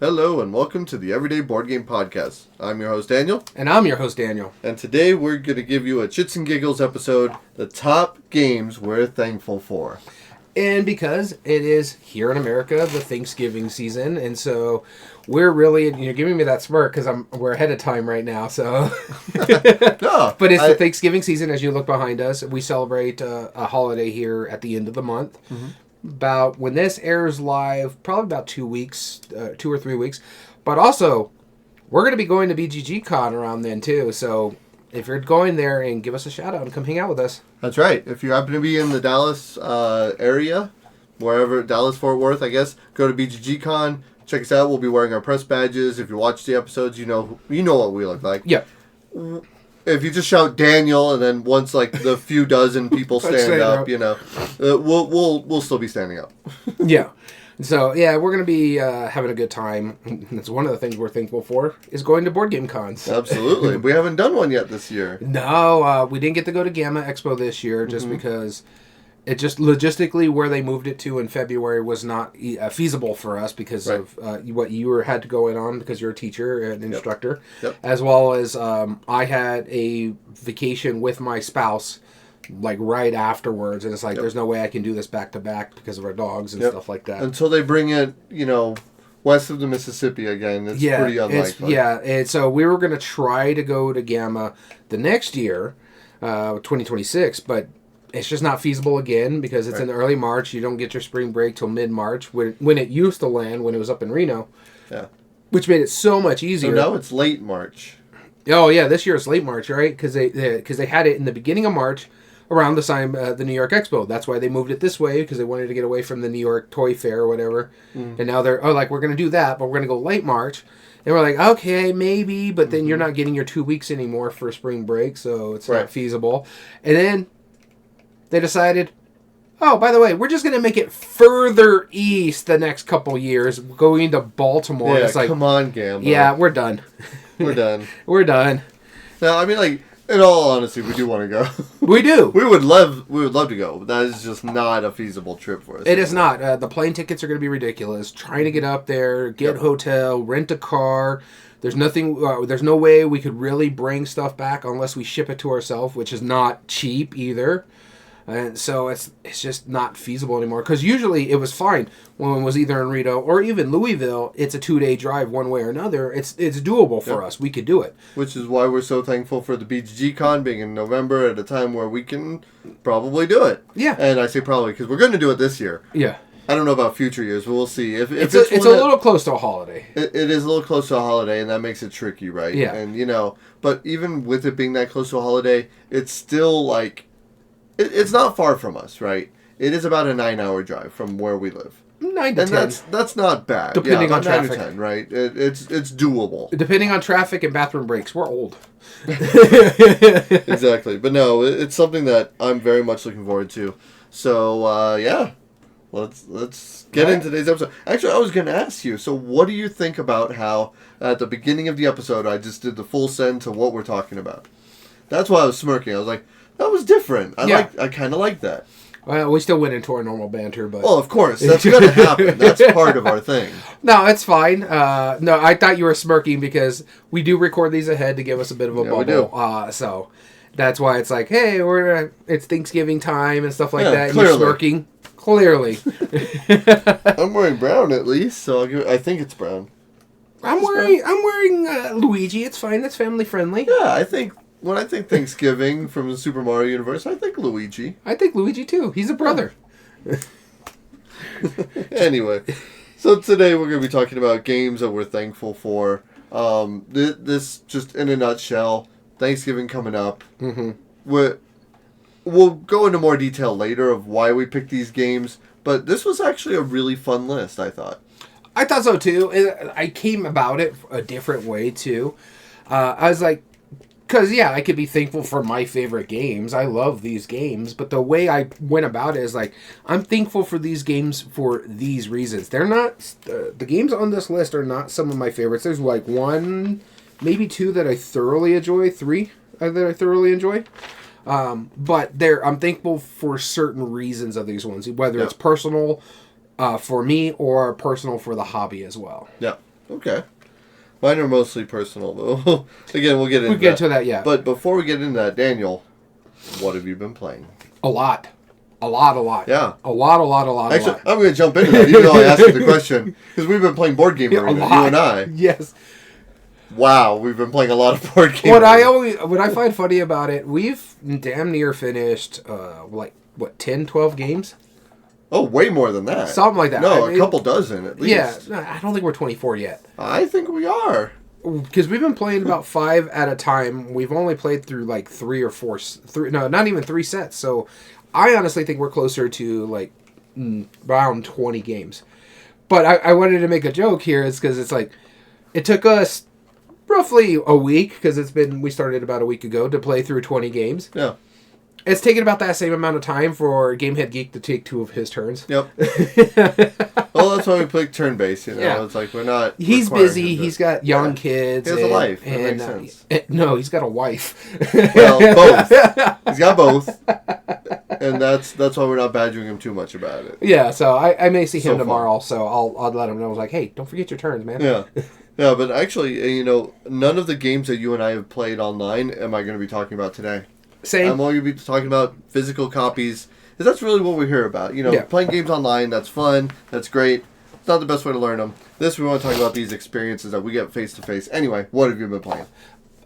Hello and welcome to the Everyday Board Game Podcast. I'm your host Daniel. And I'm your host Daniel. And today we're going to give you a Chits Giggles episode, the top games we're thankful for. And because it is here in America, the Thanksgiving season, and so we're really, you're giving me that smirk because we're ahead of time right now, so. No, but it's the Thanksgiving season. As you look behind us, we celebrate a holiday here at the end of the month. Mm-hmm. About when this airs live, probably about 2 weeks, 2 or 3 weeks. But also, we're going to be going to BGG Con around then too. So if you're going there, and give us a shout out and come hang out with us. That's right. If you happen to be in the Dallas area, wherever, Dallas, Fort Worth, I guess, go to BGG Con. Check us out. We'll be wearing our press badges. If you watch the episodes, you know what we look like. Yeah. If you just shout Daniel, and then once like the few dozen people stand up, we'll still be standing up. Yeah. So yeah, we're gonna be having a good time. That's one of the things we're thankful for is going to board game cons. Absolutely, we haven't done one yet this year. No, we didn't get to go to Gamma Expo this year just because it just logistically where they moved it to in February was not feasible for us because of what you had to go in on because you're a teacher and instructor, as well as I had a vacation with my spouse like right afterwards, and it's like there's no way I can do this back to back because of our dogs and stuff like that. Until they bring it, west of the Mississippi again, it's pretty unlikely. And so we were going to try to go to Gamma the next year, 2026, but it's just not feasible again because it's in early March. You don't get your spring break till mid-March when it used to land when it was up in Reno. Yeah. Which made it so much easier. So now it's late March. Oh, yeah. This year it's late March, right? Because they had it in the beginning of March around the time the New York Expo. That's why they moved it this way because they wanted to get away from the New York Toy Fair or whatever. And now they're, we're going to do that, but we're going to go late March. And we're like, okay, maybe, but then you're not getting your 2 weeks anymore for spring break, so it's not feasible. And then they decided, oh, by the way, we're just going to make it further east the next couple years, going to Baltimore. Yeah, it's like, come on, Gamma. Yeah, we're done. We're done. We're done. No, I mean, like, in all honesty, we do want to go. We do. We would love to go. That is just not a feasible trip for us. It is not. The plane tickets are going to be ridiculous. Trying to get up there, get a hotel, rent a car. There's nothing. There's no way we could really bring stuff back unless we ship it to ourselves, which is not cheap either. And so it's just not feasible anymore. Because usually it was fine when it was either in Reno or even Louisville. It's a 2-day drive one way or another. It's doable for us. We could do it. Which is why we're so thankful for the BGG Con being in November at a time where we can probably do it. Yeah. And I say probably because we're going to do it this year. Yeah. I don't know about future years, but we'll see. If it's a little close to a holiday. It is a little close to a holiday, and that makes it tricky, right? Yeah. And, but even with it being that close to a holiday, it's still like... It's not far from us, right? It is about a 9-hour drive from where we live. 9 to 10. And that's not bad. Depending on traffic. 9 to 10, right? It's doable. Depending on traffic and bathroom breaks. We're old. Exactly. But no, it's something that I'm very much looking forward to. So, let's get into today's episode. Actually, I was going to ask you, so what do you think about how at the beginning of the episode I just did the full send to what we're talking about? That's why I was smirking. I was like, that was different. I kind of like that. Well, we still went into our normal banter, but... Well, of course. That's going to happen. That's part of our thing. No, it's fine. No, I thought you were smirking because we do record these ahead to give us a bit of a bubble. We do. So that's why it's like, hey, it's Thanksgiving time and stuff like that. Clearly. And you're smirking. Clearly. I'm wearing brown at least, so I think it's brown. I'm wearing Luigi. It's fine. It's family friendly. Yeah, when I think Thanksgiving from the Super Mario universe, I think Luigi. I think Luigi too. He's a brother. Anyway, so today we're going to be talking about games that we're thankful for. This just in a nutshell, Thanksgiving coming up. Mm-hmm. We'll go into more detail later of why we picked these games, but this was actually a really fun list, I thought. I thought so too. I came about it a different way too. I was like, because, I could be thankful for my favorite games. I love these games. But the way I went about it is like, I'm thankful for these games for these reasons. They're not... the games on this list are not some of my favorites. There's like 1, maybe 2 that I thoroughly enjoy. 3 that I thoroughly enjoy. But I'm thankful for certain reasons of these ones. Whether it's personal for me or personal for the hobby as well. Yeah. Okay. Mine are mostly personal, though. Again, we'll get into that, yeah. But before we get into that, Daniel, what have you been playing? A lot. A lot. Yeah. A lot. Actually, I'm going to jump into that, even though I asked you the question. Because we've been playing Board Game Arena, you and I. Yes. Wow, we've been playing a lot of Board Game Arena. What I find funny about it, we've damn near finished, 10, 12 games? Oh, way more than that. Something like that. No, a couple dozen at least. Yeah, I don't think we're 24 yet. I think we are. Because we've been playing about 5 at a time. We've only played through like 3 or 4, not even 3 sets. So I honestly think we're closer to like around 20 games. But I wanted to make a joke here, is because it's like, it took us roughly a week, because we started about a week ago, to play through 20 games. Yeah. It's taken about that same amount of time for Gamehead Geek to take 2 of his turns. Yep. Well, that's why we play turn-based, Yeah. It's like we're not... He's busy. He's got young kids. He has a life. That makes sense. No, he's got a wife. Well, both. He's got both. And that's why we're not badgering him too much about it. Yeah, so I may see him tomorrow, so I'll let him know. I was like, hey, don't forget your turns, man. Yeah. Yeah, but actually, none of the games that you and I have played online am I going to be talking about today. Same. I'm only going to be talking about physical copies, because that's really what we hear about. Playing games online, that's fun, that's great. It's not the best way to learn them. We want to talk about these experiences that we get face-to-face. Anyway, what have you been playing?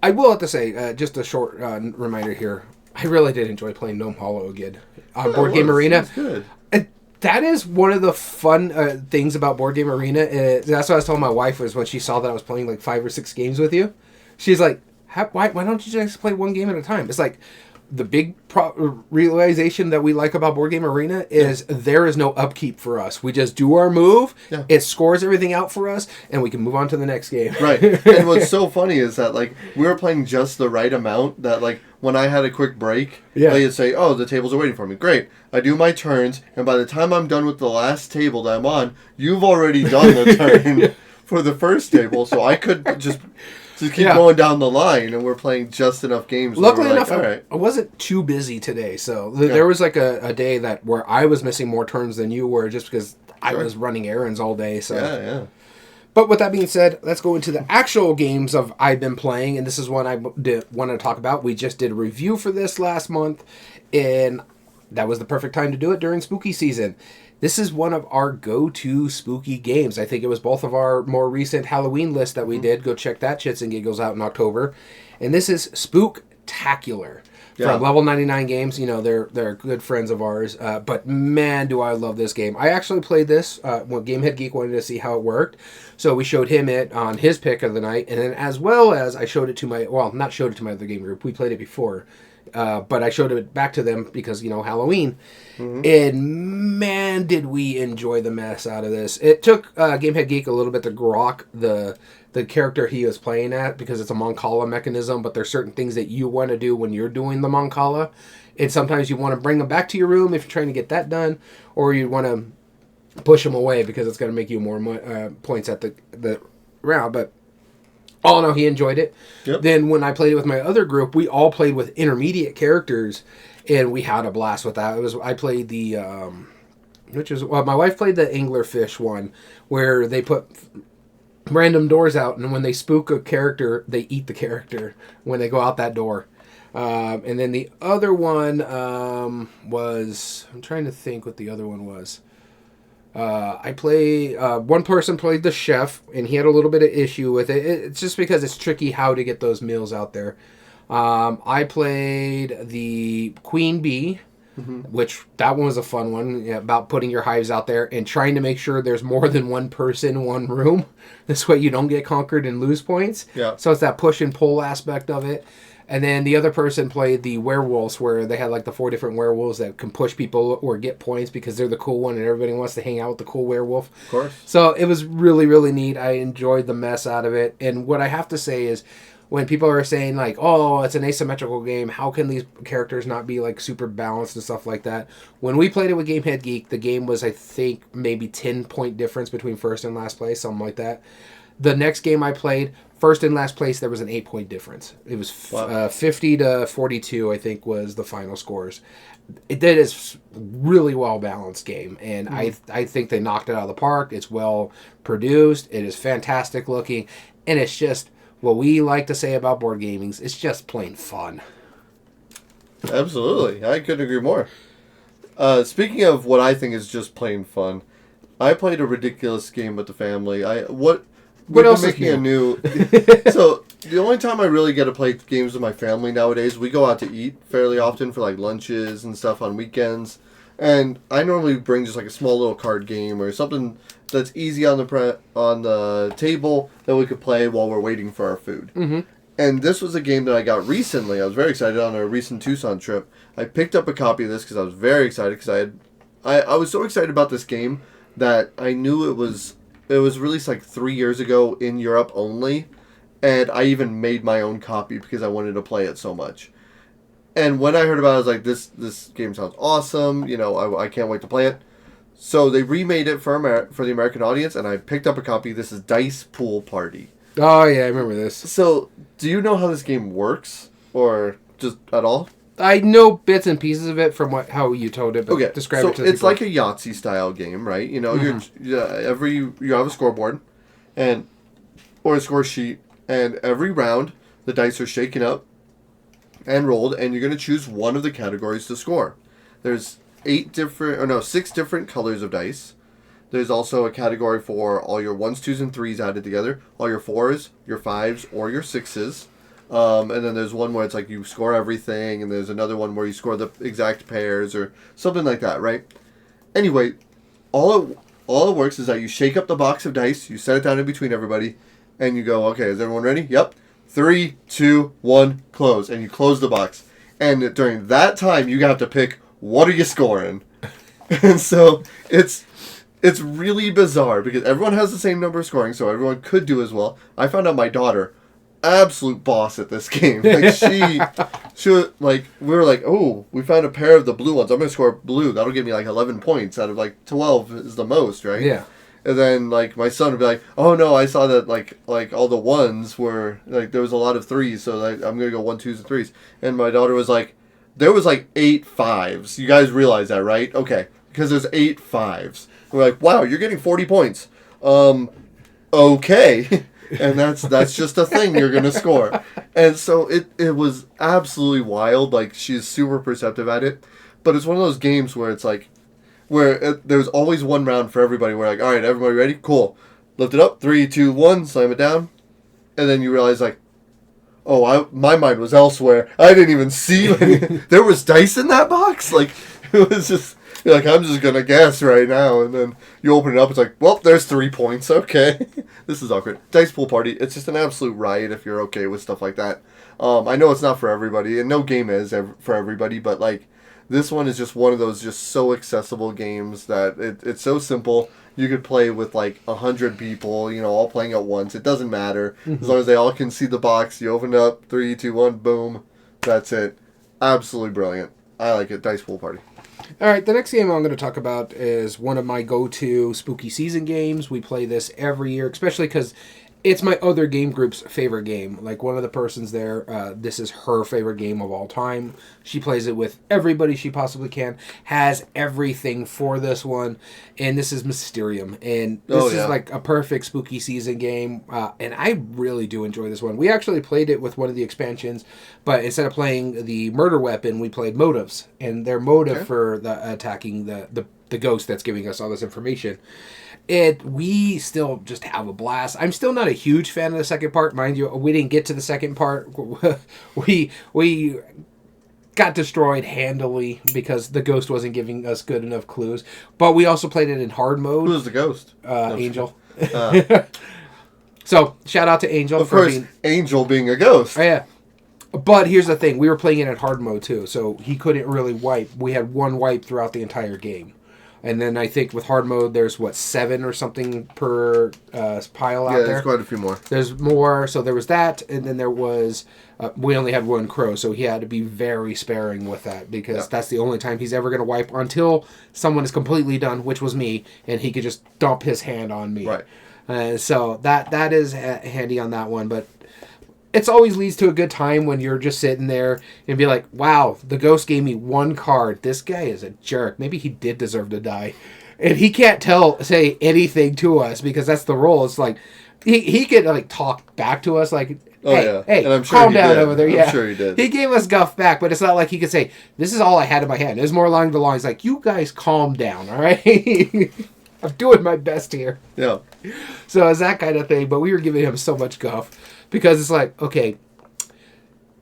I will have to say, just a short reminder here, I really did enjoy playing Gnome Hollow again on Board Game Arena. That's good. That is one of the fun things about Board Game Arena. That's what I was telling my wife, was when she saw that I was playing like 5 or 6 games with you. She's like, why don't you just play one game at a time? It's like, the big realization that we like about Board Game Arena is there is no upkeep for us. We just do our move, it scores everything out for us, and we can move on to the next game. Right. And what's so funny is that, like, we were playing just the right amount that, like, when I had a quick break, they'd say, oh, the tables are waiting for me. Great. I do my turns, and by the time I'm done with the last table that I'm on, you've already done the turn for the first table, so I could just keep going down the line, and we're playing just enough games. Luckily enough, I wasn't too busy today, so there was like a day where I was missing more turns than you were, just because I was running errands all day. So yeah. But with that being said, let's go into the actual games I've been playing, and this is one I wanted to talk about. We just did a review for this last month, and that was the perfect time to do it during spooky season. This is one of our go-to spooky games. I think it was both of our more recent Halloween lists that we did. Go check that Chits and Giggles out in October. And this is Spooktacular from Level 99 Games. They're good friends of ours. But man, do I love this game. I actually played this when Gamehead Geek wanted to see how it worked. So we showed him it on his pick of the night. And then as well as I showed it to not showed it to my other game group. We played it before. But I showed it back to them because, Halloween. Mm-hmm. And man, did we enjoy the mess out of this. It took Gamehead Geek a little bit to grok the character he was playing at, because it's a Mancala mechanism, but there's certain things that you want to do when you're doing the Mancala. And sometimes you want to bring them back to your room if you're trying to get that done, or you want to push them away because it's going to make you more points at the round. But all in all, he enjoyed it. Yep. Then when I played it with my other group, we all played with intermediate characters, and we had a blast with that. I played the, my wife played the anglerfish one, where they put random doors out, and when they spook a character, they eat the character when they go out that door. And then the other one was, I'm trying to think what the other one was. One person played the chef, and he had a little bit of issue with it. It's just because it's tricky how to get those meals out there. I played the queen bee, which that one was a fun one, about putting your hives out there and trying to make sure there's more than one person in one room. This way you don't get conquered and lose points. Yeah. So it's that push and pull aspect of it. And then the other person played the werewolves, where they had like the 4 different werewolves that can push people or get points because they're the cool one and everybody wants to hang out with the cool werewolf. Of course. So it was really, really neat. I enjoyed the mess out of it. And what I have to say is, when people are saying like, oh, it's an asymmetrical game, how can these characters not be like super balanced and stuff like that? When we played it with Gamehead Geek, the game was, I think, maybe 10-point difference between first and last place, something like that. The next game I played, first and last place, there was an 8-point difference. It was 50 to 42, I think, was the final scores. That is really well balanced game, and I think they knocked it out of the park. It's well produced. It is fantastic looking, and it's just what we like to say about board gaming. It's just plain fun. Absolutely, I couldn't agree more. Speaking of what I think is just plain fun, I played a ridiculous game with the family. What else making is new? A new? So the only time I really get to play games with my family nowadays, we go out to eat fairly often for like lunches and stuff on weekends, and I normally bring just like a small little card game or something that's easy on the table that we could play while we're waiting for our food. Mm-hmm. And this was a game that I got recently. I was very excited on a recent Tucson trip. I picked up a copy of this because I was very excited because I was so excited about this game that I knew it was released like 3 years ago in Europe only, and I even made my own copy because I wanted to play it so much. And when I heard about it, I was like, this game sounds awesome. You know, I can't wait to play it. So they remade it for the American audience, and I picked up a copy. This is Dice Pool Party. Oh yeah, I remember this. So, do you know how this game works, or just at all? I know bits and pieces of it from how you told it, but okay, describe so it to the it's people. like a Yahtzee style game, right? You know, you have a scoreboard, or a score sheet, and every round the dice are shaken up and rolled, and you're going to choose one of the categories to score. There's 6 different colors of dice. There's also a category for all your 1s, 2s, and 3s added together, all your 4s, your 5s, or your 6s. And then there's one where it's like you score everything, and there's another one where you score the exact pairs or something like that, right? Anyway, all it works is that you shake up the box of dice, you set it down in between everybody, and you go, okay, is everyone ready? Yep. 3, 2, 1, close. And you close the box. And during that time, you have to pick, what are you scoring? And so it's really bizarre because everyone has the same number of scoring, so everyone could do as well. I found out my daughter, absolute boss at this game. Like we were like, oh, we found a pair of the blue ones. I'm gonna score blue. That'll give me like 11 points out of like 12 is the most, right? Yeah. And then like my son would be like, oh no, I saw that like all the ones were like there was a lot of 3s, so like I'm gonna go 1, 2s, and 3s. And my daughter was like, there was like 8 5s. You guys realize that, right? Okay, because there's 8 5s. We're like, wow, you're getting 40 points. Okay. And that's just a thing you're going to score. And so it was absolutely wild. Like, she's super perceptive at it. But it's one of those games where it's like, there's always one round for everybody. We're like, all right, everybody ready? Cool. Lift it up. 3, 2, 1. Slam it down. And then you realize, like, oh, my mind was elsewhere. I didn't even see. There was dice in that box? Like, it was just... You're like, I'm just going to guess right now. And then you open it up. It's like, well, there's 3 points. Okay. This is awkward. Dice Pool Party. It's just an absolute riot if you're okay with stuff like that. I know it's not for everybody. And no game is for everybody. But, like, this one is just one of those just so accessible games that it's so simple. You could play with, like, 100 people, you know, all playing at once. It doesn't matter. As long as they all can see the box. You open it up. 3, 2, 1. Boom. That's it. Absolutely brilliant. I like it. Dice Pool Party. All right, the next game I'm going to talk about is one of my go-to spooky season games. We play this every year, especially because it's my other game group's favorite game. Like, one of the persons there, this is her favorite game of all time. She plays it with everybody she possibly can, has everything for this one, and this is Mysterium. And this is like a perfect spooky season game, and I really do enjoy this one. We actually played it with one of the expansions, but instead of playing the murder weapon, we played motives, and their motive for attacking the ghost that's giving us all this information. We still just have a blast. I'm still not a huge fan of the second part, mind you. We didn't get to the second part. we got destroyed handily because the ghost wasn't giving us good enough clues. But we also played it in hard mode. Who's the ghost? Angel. So shout out to Angel Angel being a ghost. Yeah. But here's the thing: we were playing it in hard mode too, so he couldn't really wipe. We had one wipe throughout the entire game. And then I think with hard mode, there's 7 or something per pile out there. Yeah, there's quite a few more. There's more. So there was that, and then there was, we only had one crow, so he had to be very sparing with that because that's the only time he's ever going to wipe until someone is completely done, which was me, and he could just dump his hand on me. Right. So that is handy on that one. But it's always leads to a good time when you're just sitting there and be like, wow, the ghost gave me one card. This guy is a jerk. Maybe he did deserve to die. And he can't say anything to us because that's the role. It's like, he could like talk back to us like, hey, and I'm sure calm down over there. Yeah, I'm sure he did. He gave us guff back, but it's not like he could say, this is all I had in my hand. It was more along the lines like, you guys calm down, all right? I'm doing my best here. Yeah. So it's that kind of thing, but we were giving him so much guff because it's like, okay,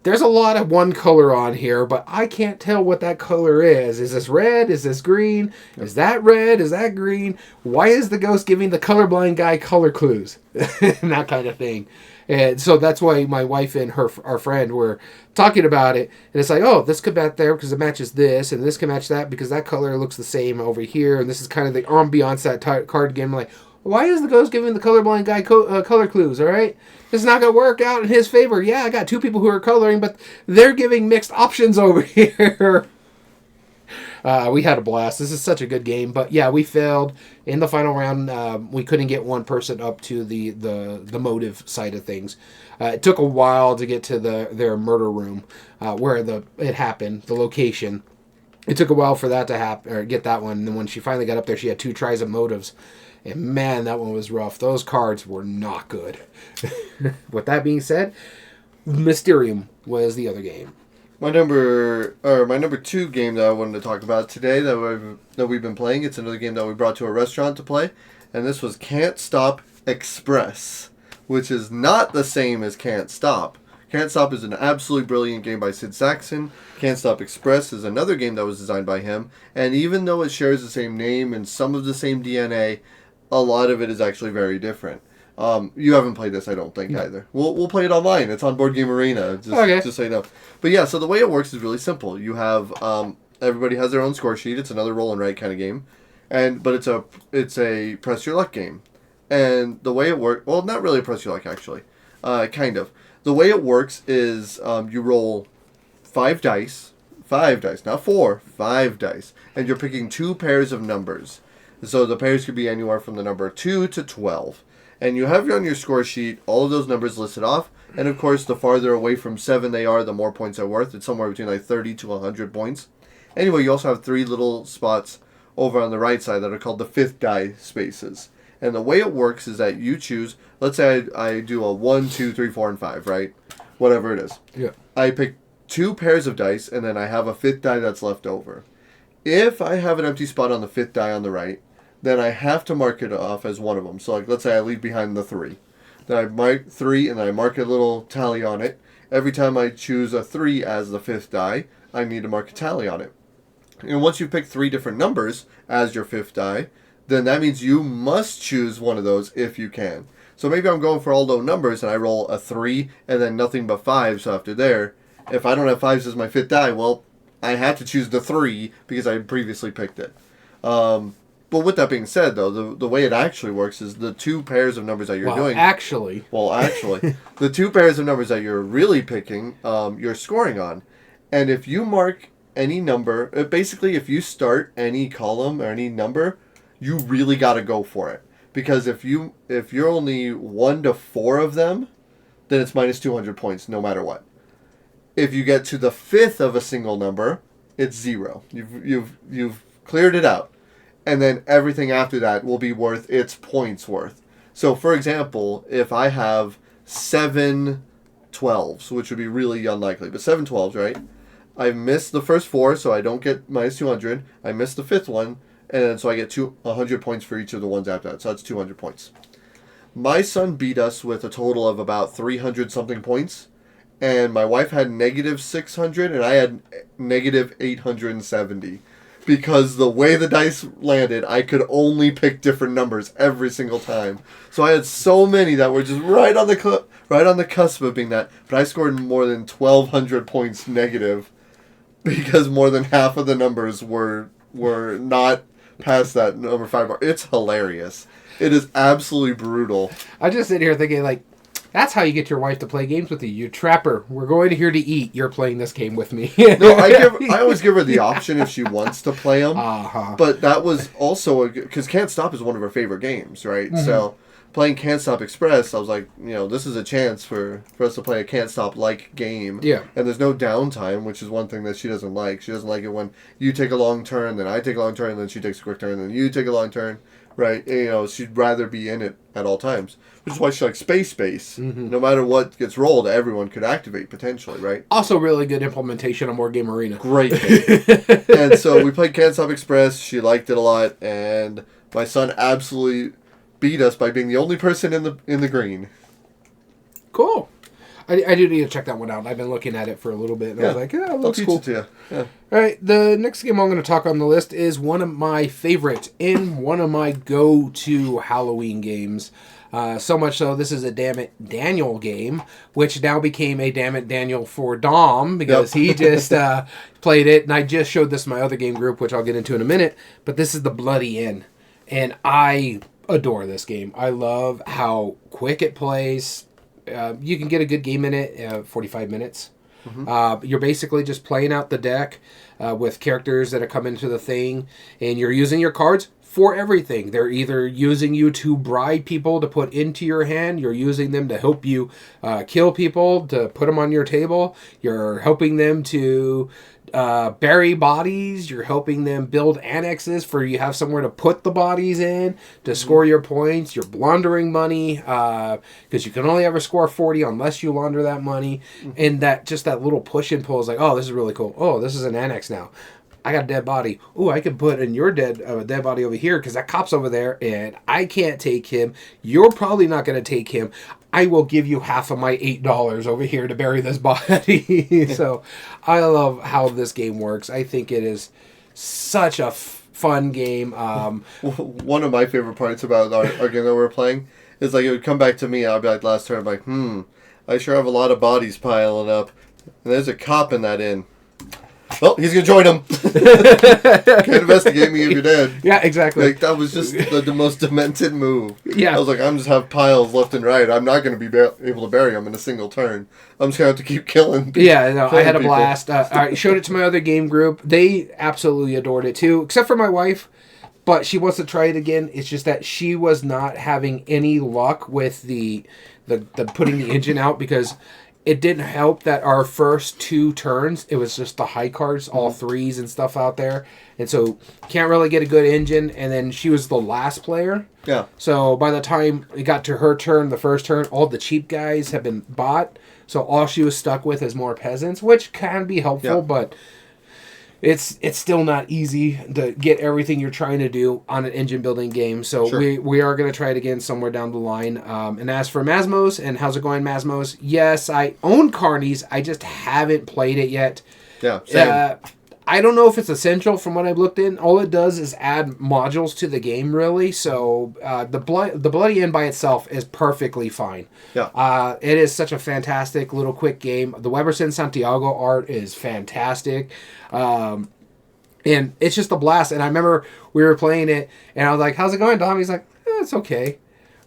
there's a lot of one color on here, but I can't tell what that color is. Is this red? Is this green? Is that red? Is that green? Why is the ghost giving the colorblind guy color clues? And that kind of thing. And so that's why my wife and our friend were talking about it. And it's like, oh, this could match there because it matches this, and this can match that because that color looks the same over here. And this is kind of the ambiance that card game. Like, why is the ghost giving the colorblind guy color clues, all right? It's not going to work out in his favor. Yeah, I got two people who are coloring, but they're giving mixed options over here. We had a blast. This is such a good game. But, yeah, we failed. In the final round, we couldn't get one person up to the motive side of things. It took a while to get to their murder room where it happened, the location. It took a while for that to happen, or get that one. And then when she finally got up there, she had 2 tries of motives. And man, that one was rough. Those cards were not good. With that being said, Mysterium was the other game. My number 2 game that I wanted to talk about today that we've been playing. It's another game that we brought to a restaurant to play, and this was Can't Stop Express, which is not the same as Can't Stop. Can't Stop is an absolutely brilliant game by Sid Sackson. Can't Stop Express is another game that was designed by him, and even though it shares the same name and some of the same DNA, a lot of it is actually very different. You haven't played this, I don't think, either. We'll play it online. It's on Board Game Arena, just so you know. But yeah, so the way it works is really simple. You have everybody has their own score sheet. It's another roll and write kind of game, but it's a press your luck game. And the way it works, well, not really a press your luck actually, kind of. The way it works is you roll 5 dice, not 4, 5 dice, and you're picking 2 pairs of numbers. So the pairs could be anywhere from the number 2 to 12. And you have on your score sheet all of those numbers listed off. And of course, the farther away from 7 they are, the more points they're worth. It's somewhere between like 30 to 100 points. Anyway, you also have 3 little spots over on the right side that are called the 5th die spaces. And the way it works is that you choose, let's say I do a 1, 2, 3, 4, and 5, right? Whatever it is. Yeah. I pick 2 pairs of dice, and then I have a 5th die that's left over. If I have an empty spot on the 5th die on the right, then I have to mark it off as one of them. So, like, let's say I leave behind the 3. Then I mark 3, and I mark a little tally on it. Every time I choose a 3 as the 5th die, I need to mark a tally on it. And once you pick 3 different numbers as your 5th die, then that means you must choose one of those if you can. So maybe I'm going for all low numbers, and I roll a 3, and then nothing but 5s after there. If I don't have 5s as my 5th die, well, I have to choose the 3 because I previously picked it. But with that being said, though, the way it actually works is the 2 pairs of numbers that you're doing... Actually, the 2 pairs of numbers that you're really picking, you're scoring on. And if you mark any number... Basically, if you start any column or any number, you really got to go for it. Because if you're only 1 to 4 of them, then it's minus 200 points no matter what. If you get to the 5th of a single number, it's 0. You've cleared it out. And then everything after that will be worth its points worth. So, for example, if I have 7 12s, which would be really unlikely, but 7 12s, right? I missed the first 4, so I don't get minus 200. I missed the 5th one, and then so I get 100 points for each of the ones after that. So that's 200 points. My son beat us with a total of about 300-something points, and my wife had negative 600, and I had negative 870. Because the way the dice landed, I could only pick different numbers every single time. So I had so many that were just right on the cusp of being that. But I scored more than 1,200 points negative because more than half of the numbers were not past that number 5 bar. It's hilarious. It is absolutely brutal. I just sit here thinking, like, that's how you get your wife to play games with you. You trap her. We're going here to eat. You're playing this game with me. No, I always give her the option if she wants to play them. Uh-huh. But that was also because Can't Stop is one of her favorite games, right? Mm-hmm. playing Can't Stop Express, I was like, this is a chance for us to play a Can't Stop like game. Yeah. And there's no downtime, which is one thing that she doesn't like. She doesn't like it when you take a long turn, then I take a long turn, then she takes a quick turn, then you take a long turn. Right? She'd rather be in it at all times. Which is why she likes Space. Mm-hmm. No matter what gets rolled, everyone could activate potentially, right? Also, really good implementation on War Game Arena. Great game. And so we played Can't Stop Express. She liked it a lot, and my son absolutely beat us by being the only person in the green. Cool. I do need to check that one out. I've been looking at it for a little bit, and I was like, yeah, it looks cool. I'll teach it to you. Yeah. All right, the next game I'm going to talk on the list is one of my favorites and one of my go-to Halloween games. So much so, this is a Damn It Daniel game, which now became a Damn It Daniel for Dom, because he just played it, and I just showed this in my other game group, which I'll get into in a minute, but this is the Bloody Inn, and I adore this game. I love how quick it plays. You can get a good game in it, 45 minutes. Mm-hmm. You're basically just playing out the deck with characters that have come into the thing, and you're using your cards for everything. They're either using you to bribe people to put into your hand, you're using them to help you kill people, to put them on your table, you're helping them to bury bodies, you're helping them build annexes for you have somewhere to put the bodies in to score your points, you're laundering money because you can only ever score 40 unless you launder that money, and that little push and pull is like, oh, this is really cool, oh, this is an annex now, I got a dead body, ooh, I can put in your dead body over here because that cop's over there and I can't take him, you're probably not going to take him, I will give you half of my $8 over here to bury this body. So I love how this game works. I think it is such a fun game. One of my favorite parts about our game that we're playing is like it would come back to me. I'll be like last turn, I'm like, I sure have a lot of bodies piling up. And there's a cop in that inn. Well, he's going to join him. Can't investigate me if you're dead. Yeah, exactly. Like, that was just the most demented move. Yeah. I was like, I'm just have piles left and right. I'm not going to be able to bury them in a single turn. I'm just going to have to keep killing people. Yeah, no, I had a blast. I showed it to my other game group. They absolutely adored it too, except for my wife. But she wants to try it again. It's just that she was not having any luck with the putting the engine out because it didn't help that our first 2 turns, it was just the high cards, all 3s and stuff out there. And so can't really get a good engine. And then she was the last player. Yeah. So by the time it got to her turn, the first turn, all the cheap guys have been bought. So all she was stuck with is more peasants, which can be helpful, but it's still not easy to get everything you're trying to do on an engine building game. So we are going to try it again somewhere down the line. And as for Masmos, and how's it going, Masmos? Yes, I own Carnies. I just haven't played it yet. Yeah, same. I don't know if it's essential from what I've looked in. All it does is add modules to the game, really. So the Bloody Inn by itself is perfectly fine. Yeah. It is such a fantastic little quick game. The Weberson Santiago art is fantastic. And it's just a blast. And I remember we were playing it, and I was like, how's it going, Dom? He's like, it's okay.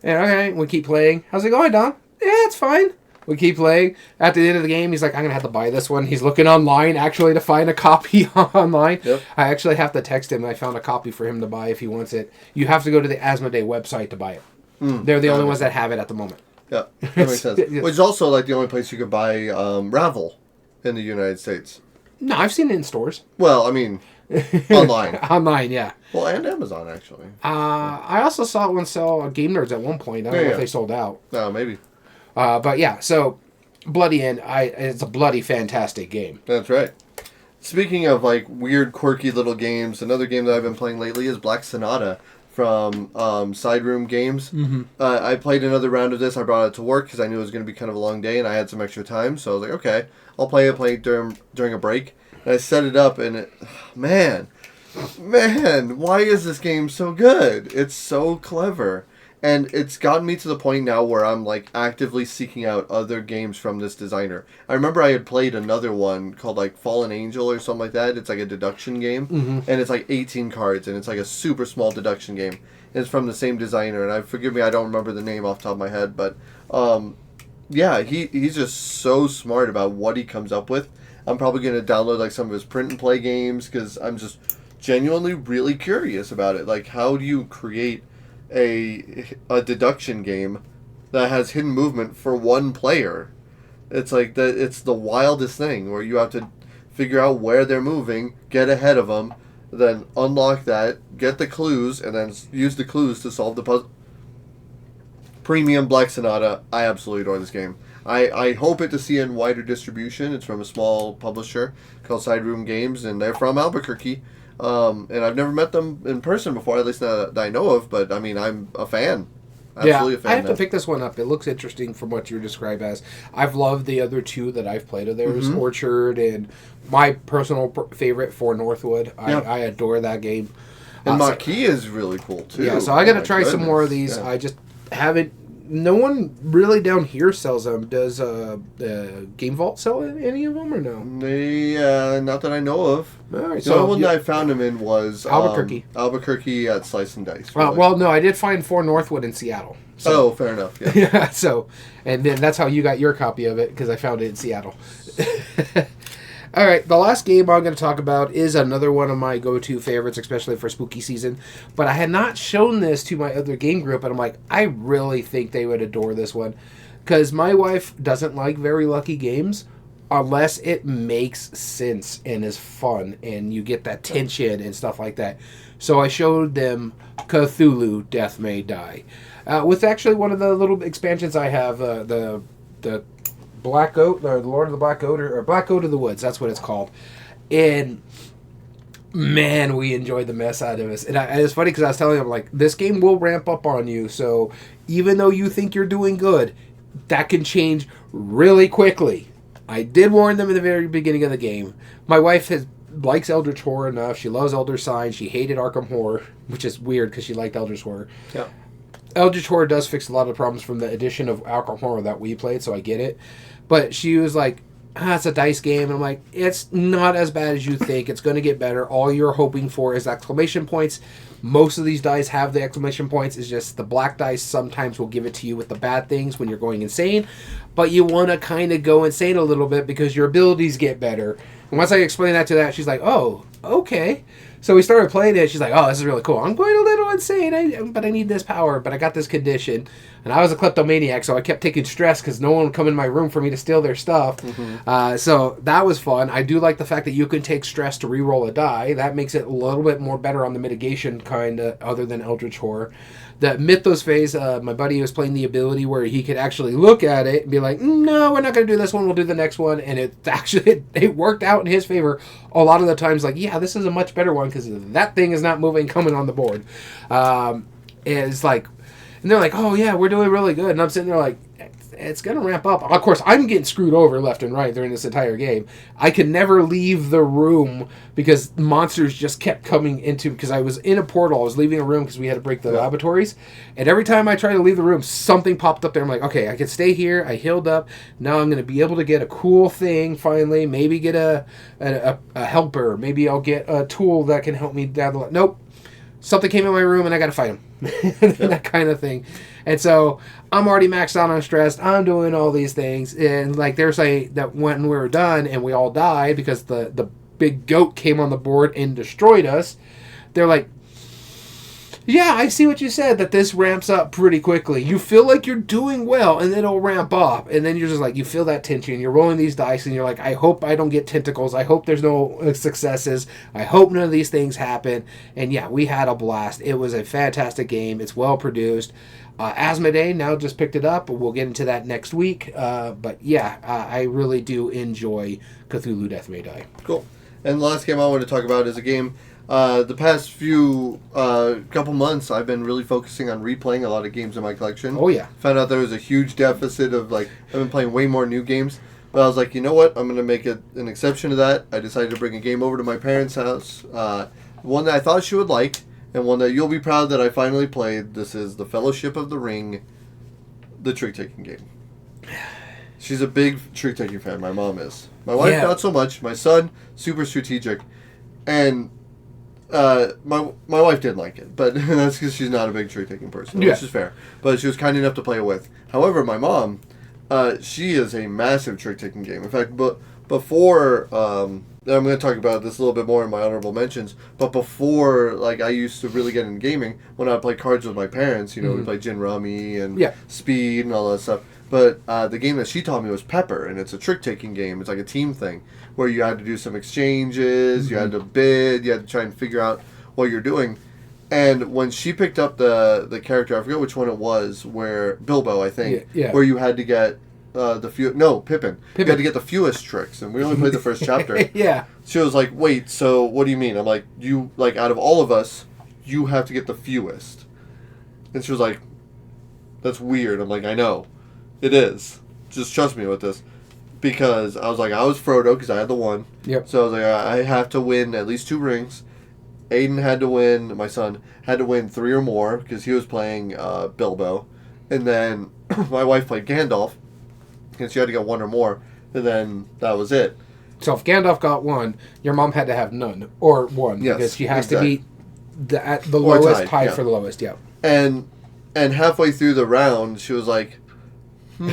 And okay, we keep playing. How's it going, Dom? Yeah, it's fine. We keep playing. At the end of the game, he's like, I'm going to have to buy this one. He's looking online, actually, to find a copy online. Yep. I actually have to text him. I found a copy for him to buy if he wants it. You have to go to the Asmodee website to buy it. They're the only ones that have it at the moment. Yeah, that makes sense. Which is also like the only place you could buy Ravel in the United States. No, I've seen it in stores. Well, I mean, online. Online, yeah. Well, and Amazon, actually. I also saw one sell Game Nerds at one point. I don't know if they sold out. No, maybe. But yeah, so Bloody Inn, it's a bloody fantastic game. That's right. Speaking of like weird, quirky little games, another game that I've been playing lately is Black Sonata from Side Room Games. Mm-hmm. I played another round of this. I brought it to work because I knew it was going to be kind of a long day and I had some extra time. So I was like, okay, I'll play it during a break. And I set it up and man, why is this game so good? It's so clever. And it's gotten me to the point now where I'm like actively seeking out other games from this designer. I remember I had played another one called like Fallen Angel or something like that. It's like a deduction game. Mm-hmm. And it's like 18 cards and it's like a super small deduction game. And it's from the same designer. And forgive me, I don't remember the name off the top of my head. But yeah, he's just so smart about what he comes up with. I'm probably going to download like some of his print and play games because I'm just genuinely really curious about it. Like, how do you create a deduction game that has hidden movement for one player. It's like it's the wildest thing where you have to figure out where they're moving, get ahead of them, then unlock that, get the clues, and then use the clues to solve the puzzle. Premium Black Sonata. I absolutely adore this game. I hope it to see in wider distribution. It's from a small publisher called Side Room Games, and they're from Albuquerque. And I've never met them in person before, at least that I know of, but I mean, I'm a fan. Absolutely a fan. I have to pick this one up. It looks interesting from what you describe as. I've loved the other two that I've played of theirs, Orchard, and my personal favorite, For Northwood. I adore that game. And Maquis is really cool, too. Yeah, so I got to try some more of these. Yeah. I just haven't... No one really down here sells them. Does Game Vault sell any of them or no? Not that I know of. All right, the only one that I found them in was Albuquerque. Albuquerque at Slice and Dice. Well, no, I did find For Northwood in Seattle. So. Fair enough. Yeah. Yeah. So, and then that's how you got your copy of it because I found it in Seattle. All right, the last game I'm going to talk about is another one of my go-to favorites, especially for spooky season. But I had not shown this to my other game group, and I'm like, I really think they would adore this one. Because my wife doesn't like very lucky games unless it makes sense and is fun, and you get that tension and stuff like that. So I showed them Cthulhu Death May Die. With actually one of the little expansions I have, the Black Goat, or the Lord of the Black Goat, or Black Goat of the Woods, that's what it's called. And man, we enjoyed the mess out of this. And it's funny because I was telling him, like, this game will ramp up on you, so even though you think you're doing good, that can change really quickly. I did warn them in the very beginning of the game. My wife likes Eldritch Horror enough. She loves Elder Sign. She hated Arkham Horror, which is weird because she liked Eldritch Horror. Yeah. Eldritch Horror does fix a lot of the problems from the edition of Arkham Horror that we played, so I get it. But she was like, it's a dice game. And I'm like, it's not as bad as you think. It's going to get better. All you're hoping for is exclamation points. Most of these dice have the exclamation points. It's just the black dice sometimes will give it to you with the bad things when you're going insane. But you want to kind of go insane a little bit because your abilities get better. And once I explained that to that, she's like, oh, okay. So we started playing it. She's like, oh, this is really cool. I'm going a little insane, but I need this power. But I got this condition. And I was a kleptomaniac, so I kept taking stress because no one would come in my room for me to steal their stuff. Mm-hmm. So that was fun. I do like the fact that you can take stress to re-roll a die. That makes it a little bit more better on the mitigation kind of, other than Eldritch Horror. The Mythos phase, my buddy was playing the ability where he could actually look at it and be like, no, we're not going to do this one, we'll do the next one. And it actually, it worked out in his favor a lot of the times. Like, yeah, this is a much better one because that thing is not moving, coming on the board. And it's like, and they're like, oh yeah, we're doing really good. And I'm sitting there like, it's going to ramp up. Of course, I'm getting screwed over left and right during this entire game. I could never leave the room because monsters just kept coming into... Because I was in a portal. I was leaving a room because we had to break the laboratories. And every time I tried to leave the room, something popped up there. I'm like, okay, I can stay here. I healed up. Now I'm going to be able to get a cool thing finally. Maybe get a helper. Maybe I'll get a tool that can help me down the line. Nope. Something came in my room and I got to fight him. That kind of thing. And so I'm already maxed out on stress. I'm doing all these things. And like they're saying that when we were done and we all died because the big goat came on the board and destroyed us, they're like, yeah, I see what you said, that this ramps up pretty quickly. You feel like you're doing well, and then it'll ramp up. And then you're just like, you feel that tension. You're rolling these dice, and you're like, I hope I don't get tentacles. I hope there's no successes. I hope none of these things happen. And yeah, we had a blast. It was a fantastic game. It's well produced. Asmodee now just picked it up. We'll get into that next week. But yeah, I really do enjoy Cthulhu Death May Die. Cool. And the last game I want to talk about is a game... the past few couple months, I've been really focusing on replaying a lot of games in my collection. Oh, yeah. Found out there was a huge deficit of, like, I've been playing way more new games. But I was like, you know what? I'm going to make an exception to that. I decided to bring a game over to my parents' house. One that I thought she would like, and one that you'll be proud that I finally played. This is The Fellowship of the Ring, the trick-taking game. She's a big trick-taking fan. My mom is. My wife, not so much. My son, super strategic. And... my wife didn't like it, but that's because she's not a big trick-taking person, which is fair. But she was kind enough to play it with. However, my mom, she is a massive trick-taking game. In fact, before I'm going to talk about this a little bit more in my honorable mentions. But before, like, I used to really get into gaming when I would play cards with my parents. You know, we played Gin Rummy and Speed and all that stuff. But the game that she taught me was Pepper, and it's a trick-taking game. It's like a team thing where you had to do some exchanges, you had to bid, you had to try and figure out what you're doing. And when she picked up the character, I forget which one it was, where Bilbo, I think, where you had to get Pippin. You had to get the fewest tricks, and we only played the first chapter. She was like, "Wait, so what do you mean?" I'm like, "You like out of all of us, you have to get the fewest." And she was like, "That's weird." I'm like, "I know, it is. Just trust me with this." Because I was like, I was Frodo because I had the one. So I was like, I have to win at least 2 rings. Aiden had to win. My son had to win 3 or more because he was playing Bilbo, and then my wife played Gandalf. And she had to get 1 or more, and then that was it. So if Gandalf got 1, your mom had to have none, or 1, because she has to be the lowest, tied for the lowest, And halfway through the round, she was like, And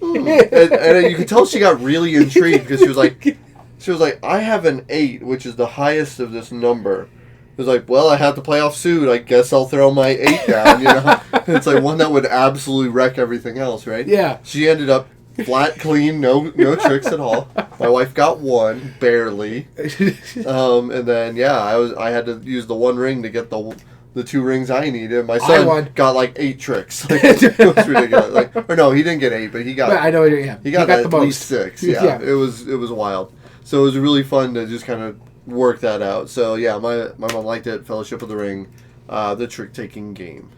you could tell she got really intrigued, because she was like, I have an 8, which is the highest of this number. It was like, well, I have to play off suit. I guess I'll throw my 8 down, you know? It's like one that would absolutely wreck everything else, right? Yeah. She ended up flat, clean, no tricks at all. My wife got 1, barely. And then, I had to use the 1 ring to get the 2 rings I needed. My son got like 8 tricks. Like, it was ridiculous. Like, or no, he didn't get 8, but he got. I know. Yeah. He got at least 6. Yeah. It was wild. So it was really fun to just kind of work that out. So yeah, my mom liked it. Fellowship of the Ring, the trick-taking game.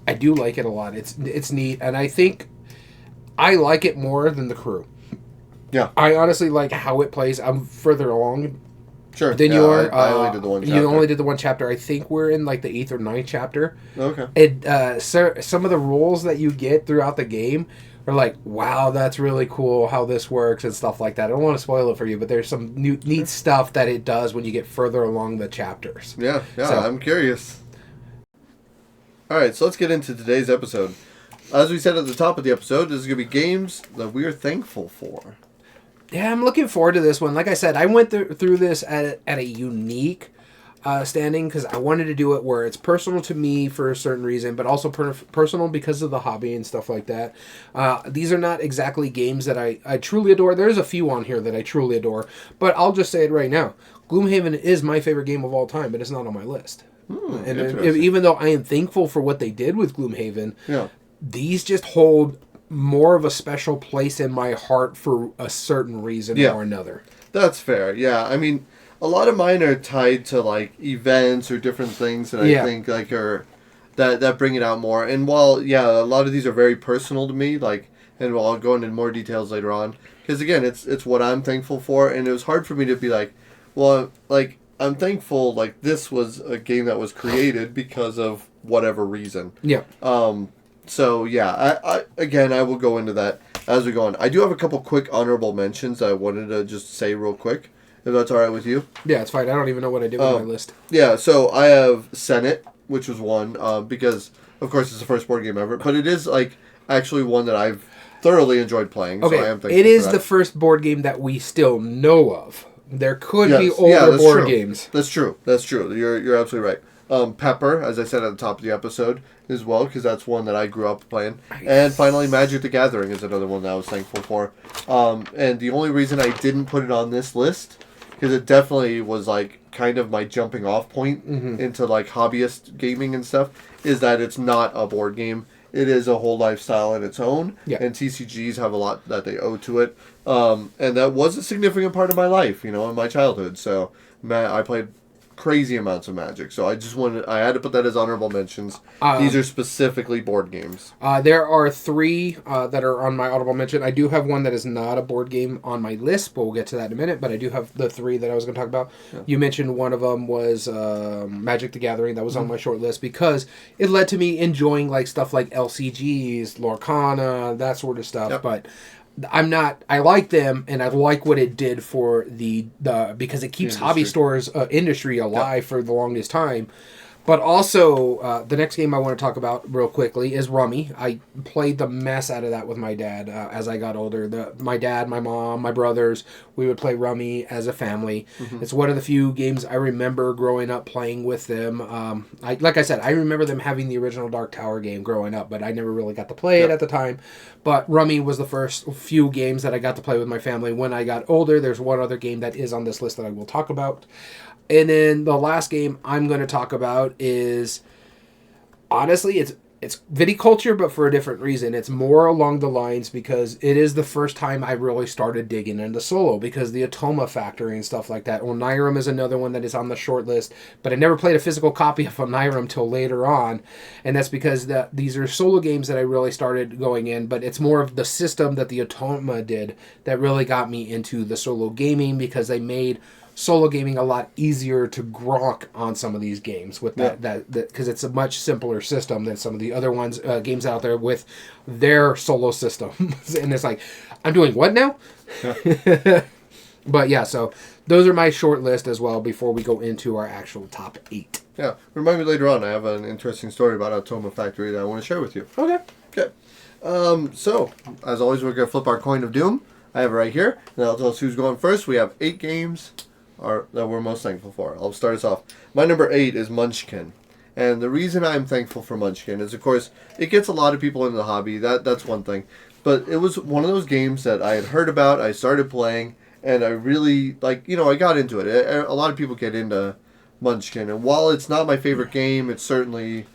I do like it a lot. It's neat, and I think I like it more than the Crew. Yeah, I honestly like how it plays. I'm further along than you are. I only did the 1 chapter. You only did the 1 chapter. I think we're in like the 8th or 9th chapter. Okay. And some of the rules that you get throughout the game are like, wow, that's really cool how this works and stuff like that. I don't want to spoil it for you, but there's some neat stuff that it does when you get further along the chapters. Yeah, so, I'm curious. All right, so let's get into today's episode. As we said at the top of the episode, this is going to be games that we are thankful for. Yeah, I'm looking forward to this one. Like I said, I went through this at a unique standing because I wanted to do it where it's personal to me for a certain reason, but also personal because of the hobby and stuff like that. These are not exactly games that I truly adore. There's a few on here that I truly adore, but I'll just say it right now. Gloomhaven is my favorite game of all time, but it's not on my list. And even though I am thankful for what they did with Gloomhaven, these just hold more of a special place in my heart for a certain reason or another. That's fair. Yeah, I mean, a lot of mine are tied to like events or different things that I think like are that bring it out more. And while a lot of these are very personal to me, like, and I'll go into more details later on, because again, it's what I'm thankful for, and it was hard for me to be like, well, like I'm thankful like this was a game that was created because of whatever reason. Yeah. So I will go into that as we go on. I do have a couple quick honorable mentions I wanted to just say real quick, if that's all right with you. Yeah, it's fine. I don't even know what I did with my list. Yeah, so I have Senate, which was one, because of course it's the first board game ever, but it is like actually one that I've thoroughly enjoyed playing. Okay, so I am thankful it is for that. The first board game that we still know of. There could be older board games. That's true. You're absolutely right. Pepper, as I said at the top of the episode, as well, because that's one that I grew up playing. Nice. And finally, Magic the Gathering is another one that I was thankful for. And the only reason I didn't put it on this list, because it definitely was like kind of my jumping off point into like hobbyist gaming and stuff, is that it's not a board game. It is a whole lifestyle in its own, and TCGs have a lot that they owe to it. And that was a significant part of my life, in my childhood. So I played crazy amounts of Magic. So I had to put that as honorable mentions. These are specifically board games. There are 3 that are on my honorable mention. I do have one that is not a board game on my list, but we'll get to that in a minute. But I do have the 3 that I was going to talk about. Yeah. You mentioned one of them was Magic the Gathering. That was on my short list because it led to me enjoying like stuff like LCGs, Lorcana, that sort of stuff. Yep. But I like them, and I like what it did for the because it keeps hobby stores industry alive for the longest time. But also, the next game I want to talk about real quickly is Rummy. I played the mess out of that with my dad as I got older. My dad, my mom, my brothers, we would play Rummy as a family. Mm-hmm. It's one of the few games I remember growing up playing with them. Like I said, I remember them having the original Dark Tower game growing up, but I never really got to play it at the time. But Rummy was the first few games that I got to play with my family. When I got older, there's one other game that is on this list that I will talk about. And then the last game I'm going to talk about is, honestly, it's viticulture, but for a different reason. It's more along the lines because it is the first time I really started digging into solo, because the Atoma Factory and stuff like that. Onirum is another one that is on the short list, but I never played a physical copy of Onirum till later on, and that's because these are solo games that I really started going in, but it's more of the system that the Atoma did that really got me into the solo gaming, because they made solo gaming a lot easier to grok on some of these games with that because it's a much simpler system than some of the other ones games out there with their solo systems. And it's like, I'm doing what now? Yeah. But yeah, so those are my short list as well before we go into our actual top 8. Yeah, remind me later on. I have an interesting story about Atoma Factory that I want to share with you. Okay. So as always, we're gonna flip our coin of doom. I have it right here, and I'll tell us who's going first. We have 8 games that we're most thankful for. I'll start us off. My number 8 is Munchkin. And the reason I'm thankful for Munchkin is, of course, it gets a lot of people into the hobby. That's one thing. But it was one of those games that I had heard about, I started playing, and I really, I got into it. A lot of people get into Munchkin. And while it's not my favorite game, it's certainly,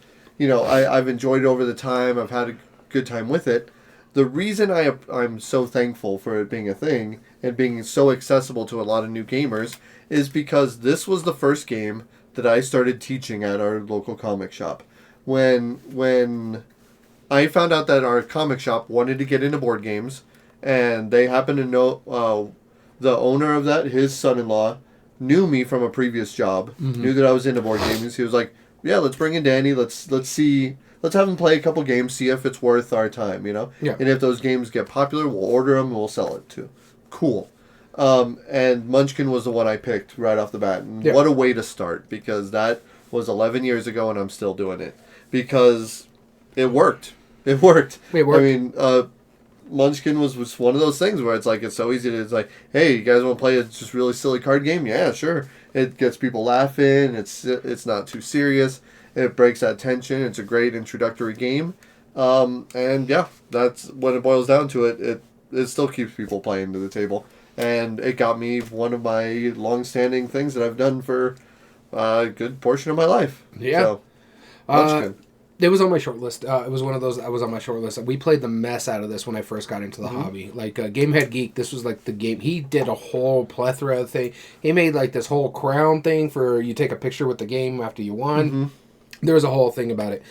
I've enjoyed it over the time. I've had a good time with it. The reason I'm so thankful for it being a thing and being so accessible to a lot of new gamers is because this was the first game that I started teaching at our local comic shop. When I found out that our comic shop wanted to get into board games, and they happened to know the owner of that, his son-in-law, knew me from a previous job, knew that I was into board games. He was like, yeah, let's bring in Danny, let's have him play a couple games, see if it's worth our time, Yeah. And if those games get popular, we'll order them and we'll sell it too. Cool. And Munchkin was the one I picked right off the bat. And what a way to start, because that was 11 years ago and I'm still doing it. Because it worked. It worked. I mean, Munchkin was one of those things where it's so easy it's like, hey, you guys want to play a just really silly card game? Yeah, sure. It gets people laughing. It's not too serious. It breaks that tension. It's a great introductory game. And yeah, that's when it boils down to it. It still keeps people playing to the table. And it got me one of my long-standing things that I've done for a good portion of my life. Yeah. So, Munchkin. It was on my short list. It was one of those that was on my short list. We played the mess out of this when I first got into the hobby. Gamehead Geek, this was the game. He did a whole plethora of thing. He made this whole crown thing for you take a picture with the game after you won. Mm-hmm. There was a whole thing about it.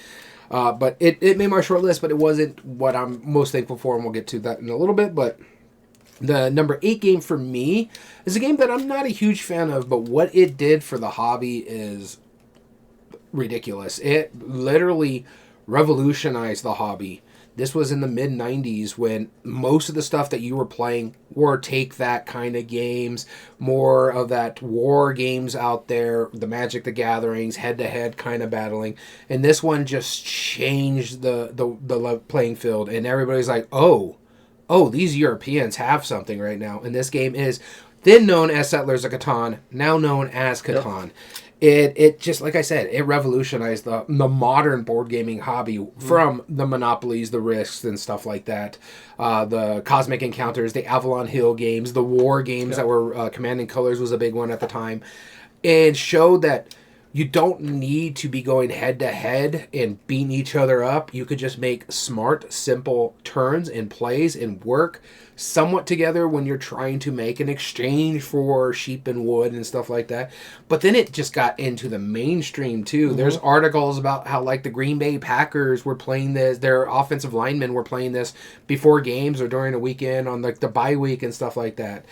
But it made my short list, but it wasn't what I'm most thankful for, and we'll get to that in a little bit. But the number 8 game for me is a game that I'm not a huge fan of, but what it did for the hobby is ridiculous. It literally revolutionized the hobby. This was in the mid-90s when most of the stuff that you were playing were take-that kind of games, more of that war games out there, the Magic the Gatherings, head-to-head kind of battling. And this one just changed the playing field. And everybody's like, oh, these Europeans have something right now. And this game is then known as Settlers of Catan, now known as Catan. Yep. It just, like I said, it revolutionized the modern board gaming hobby from the Monopolies, the Risks, and stuff like that. The Cosmic Encounters, the Avalon Hill games, the war games that were Command and Colors was a big one at the time. And showed that you don't need to be going head-to-head and beating each other up. You could just make smart, simple turns and plays and work somewhat together when you're trying to make an exchange for sheep and wood and stuff like that. But then it just got into the mainstream too. Mm-hmm. There's articles about how the Green Bay Packers were playing this, their offensive linemen were playing this before games or during a weekend on the bye week and stuff like that.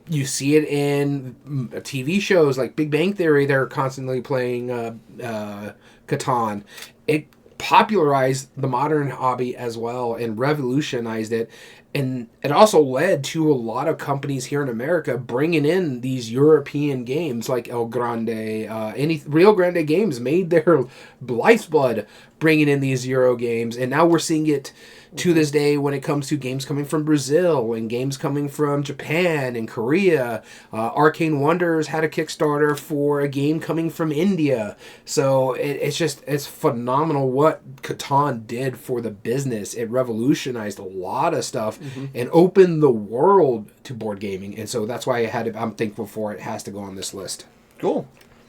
You see it in TV shows like Big Bang Theory. They're constantly playing Catan. It popularized the modern hobby as well and revolutionized it. and it also led to a lot of companies here in America bringing in these European games like El Grande. Any Rio Grande Games made their life's blood bringing in these Euro games, and now we're seeing it to this day when it comes to games coming from Brazil and games coming from Japan and Korea. Arcane Wonders had a Kickstarter for a game coming from India. So it's phenomenal what Catan did for the business. It revolutionized a lot of stuff and opened the world to board gaming. And so that's why I'm thankful for it. It has to go on this list. Cool.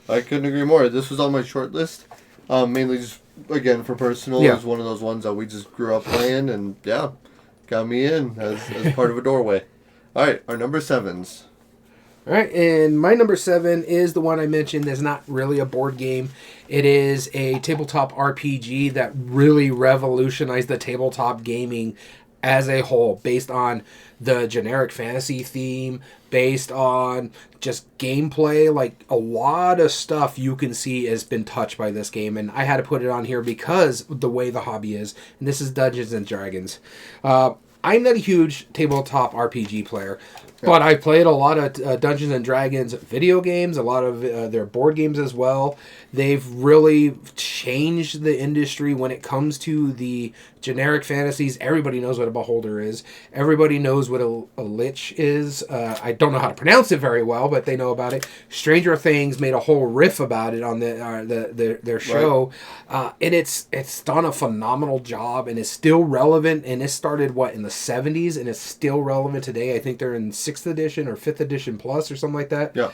I couldn't agree more. This was on my short list. Mainly just, again, for personal. Yeah. It was one of those ones that we just grew up playing, and yeah, got me in as part of a doorway. All right, our number 7s. All right, and my number 7 is the one I mentioned. It's not really a board game. It is a tabletop RPG that really revolutionized the tabletop gaming as a whole, based on the generic fantasy theme, based on just gameplay. Like, a lot of stuff you can see has been touched by this game, and I had to put it on here because of the way the hobby is, and this is Dungeons and Dragons. I'm not a huge tabletop RPG player, but I played a lot of Dungeons and Dragons video games, a lot of their board games as well. They've really changed the industry when it comes to the generic fantasies. Everybody knows what a beholder is. Everybody knows what a lich is. I don't know how to pronounce it very well, but they know about it. Stranger Things made a whole riff about it on their show, right. And it's done a phenomenal job, and it's still relevant. And it started in the 70s, and it's still relevant today. I think they're in 6th edition or 5th edition plus or something like that. Yeah.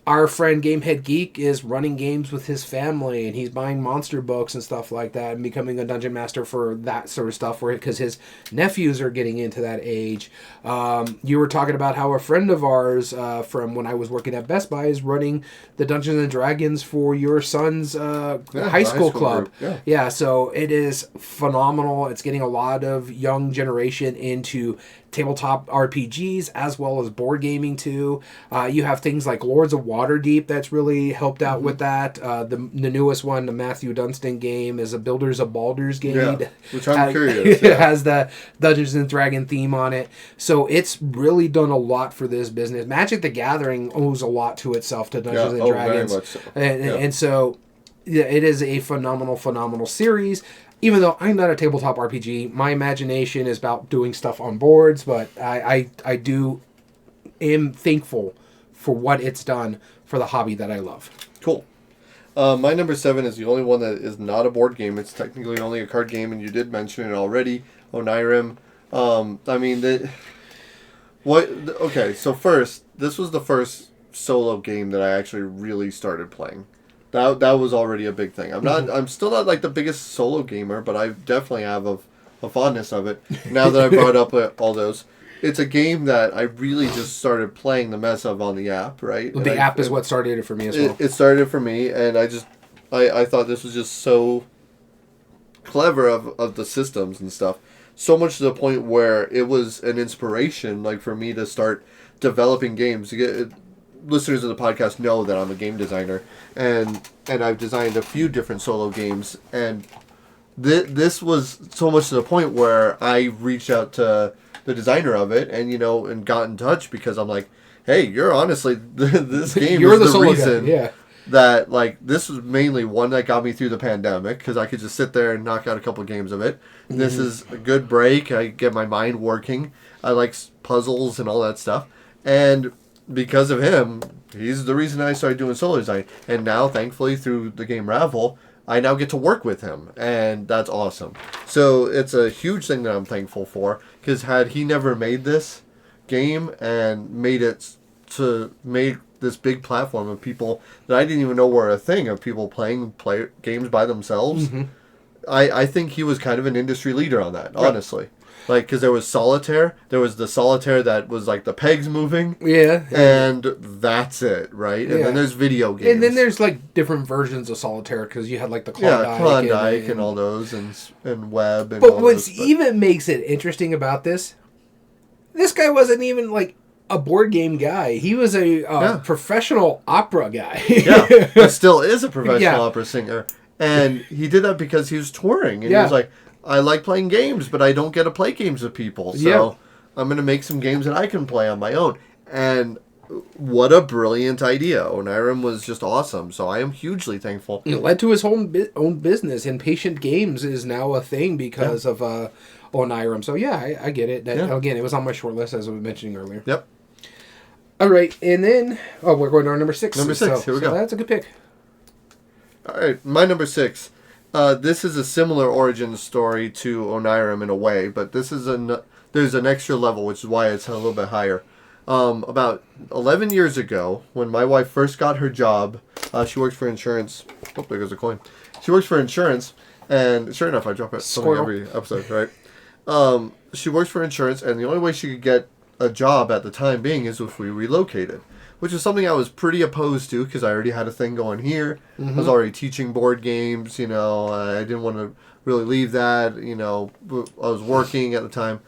Our friend Gamehead Geek is running games with his family, and he's buying monster books and stuff like that, and becoming a dungeon master for that sort of stuff, because his nephews are getting into that age. You were talking about how a friend of ours from when I was working at Best Buy is running the Dungeons and Dragons for your son's high school club. Yeah, so it is phenomenal. It's getting a lot of young generation into tabletop RPGs as well as board gaming too. You have things like Lords of Waterdeep that's really helped out with that. The newest one, the Matthew Dunstan game, is a Builders of Baldur's Gate. Which I'm curious. It has the Dungeons and Dragon theme on it. So it's really done a lot for this business. Magic the Gathering owes a lot to itself to Dungeons and Dragons. Very much so. And so it is a phenomenal series. Even though I'm not a tabletop RPG, my imagination is about doing stuff on boards, but I am thankful for what it's done for the hobby that I love. Cool. My number 7 is the only one that is not a board game. It's technically only a card game, and you did mention it already, Onirim. Okay, so first, this was the first solo game that I actually really started playing. That was already a big thing. I'm still not like the biggest solo gamer, but I definitely have a fondness of it. Now that I brought up all those, it's a game that I really just started playing the mess of on the app, right? The app is what started it for me as well. It started for me, and I thought this was just so clever of the systems and stuff. So much to the point where it was an inspiration, like, for me to start developing games. Listeners of the podcast know that I'm a game designer, and I've designed a few different solo games, and this was so much to the point where I reached out to the designer of it, and got in touch, because I'm like, hey, you're honestly this game you're is the reason guy. Yeah. that, like, this was mainly one that got me through the pandemic, because I could just sit there and knock out a couple games of it. Mm-hmm. This is a good break. I get my mind working. I like puzzles and all that stuff, and because of him, he's the reason I started doing solo design. And now, thankfully, through the game Ravel, I now get to work with him. And that's awesome. So it's a huge thing that I'm thankful for. Because had he never made this game and made this big platform of people that I didn't even know were a thing, of people playing games by themselves, I think he was kind of an industry leader on that, honestly. Like, because there was Solitaire. There was the Solitaire that was, like, the pegs moving. Yeah. And that's it, right? And then there's video games. And then there's, like, different versions of Solitaire, because you had, like, the Klondike. And all those, and Web. And but what even makes it interesting about this guy wasn't even, like, a board game guy. He was a professional opera guy. But still is a professional opera singer. And he did that because he was touring. And he was like, I like playing games, but I don't get to play games with people. So I'm going to make some games that I can play on my own. And what a brilliant idea. Onirim was just awesome. So I am hugely thankful. It led to his own business, and Patient Games is now a thing because of Onirim. So yeah, I get it. Again, it was on my short list, as I was mentioning earlier. Yep. All right, and then we're going to our number 6. Number 6. Here we go. That's a good pick. All right, my number 6. This is a similar origin story to Onirim in a way, but this is there's an extra level, which is why it's a little bit higher. About 11 years ago, when my wife first got her job, she works for insurance. Oh, there goes a coin. She works for insurance, and sure enough, I drop it something every episode, right? She works for insurance, and the only way she could get a job at the time being is if we relocated, which is something I was pretty opposed to because I already had a thing going here. I was already teaching board games, I didn't want to really leave that, I was working at the time.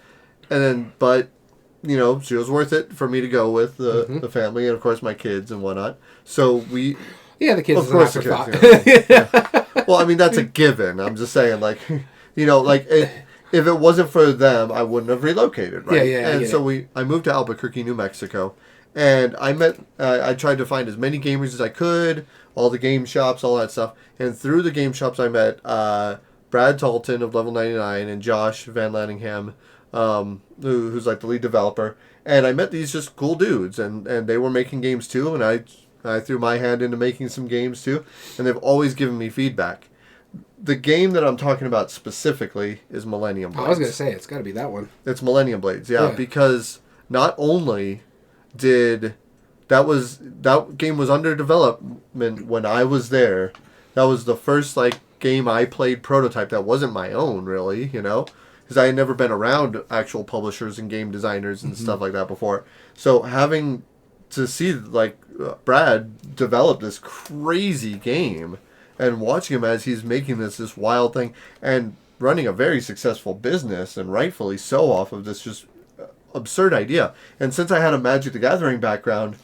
And then, but, she was worth it for me to go with the family and, of course, my kids and whatnot. So we... Yeah, the kids. Of course, the kids. Yeah. Well, I mean, that's a given. I'm just saying, if it wasn't for them, I wouldn't have relocated, right? Yeah. And so I moved to Albuquerque, New Mexico, and I tried to find as many gamers as I could, all the game shops, all that stuff. And through the game shops, I met Brad Talton of Level 99 and Josh Van Lanningham, who's like the lead developer. And I met these just cool dudes, and they were making games too, and I threw my hand into making some games too, and they've always given me feedback. The game that I'm talking about specifically is Millennium Blades. I was going to say, it's got to be that one. It's Millennium Blades, yeah, because not only did... That game was under development when I was there. That was the first, game I played prototype that wasn't my own, really, because I had never been around actual publishers and game designers and stuff like that before. So having to see, Brad develop this crazy game and watching him as he's making this wild thing and running a very successful business, and rightfully so, off of this just absurd idea. And since I had a Magic the Gathering background,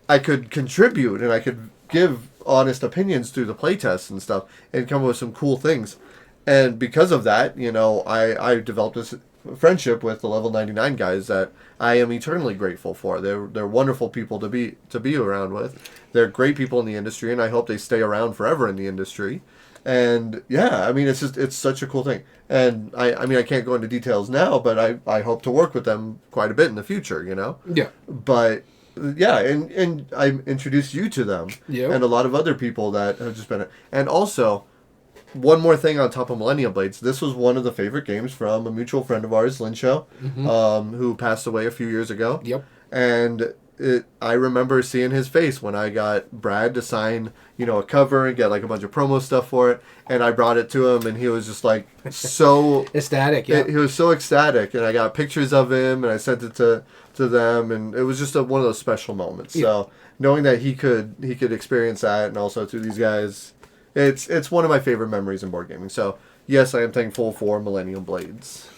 I could contribute and I could give honest opinions through the playtests and stuff and come up with some cool things. And because of that, I developed this friendship with the Level 99 guys that I am eternally grateful for. They're wonderful people to be around with. They're great people in the industry, and I hope they stay around forever in the industry. And yeah, I mean, it's such a cool thing. And I can't go into details now, but I hope to work with them quite a bit in the future, Yeah. But yeah, and I introduced you to them, and a lot of other people that have just been. And also, one more thing on top of Millennium Blades. This was one of the favorite games from a mutual friend of ours, Lynn Show, who passed away a few years ago. Yep. And I remember seeing his face when I got Brad to sign, a cover and get a bunch of promo stuff for it. And I brought it to him, and he was just so ecstatic. Yeah. He was so ecstatic, and I got pictures of him, and I sent it to them, and it was just one of those special moments. Yeah. So knowing that he could experience that, and also through these guys, it's one of my favorite memories in board gaming. So yes, I am thankful for Millennium Blades.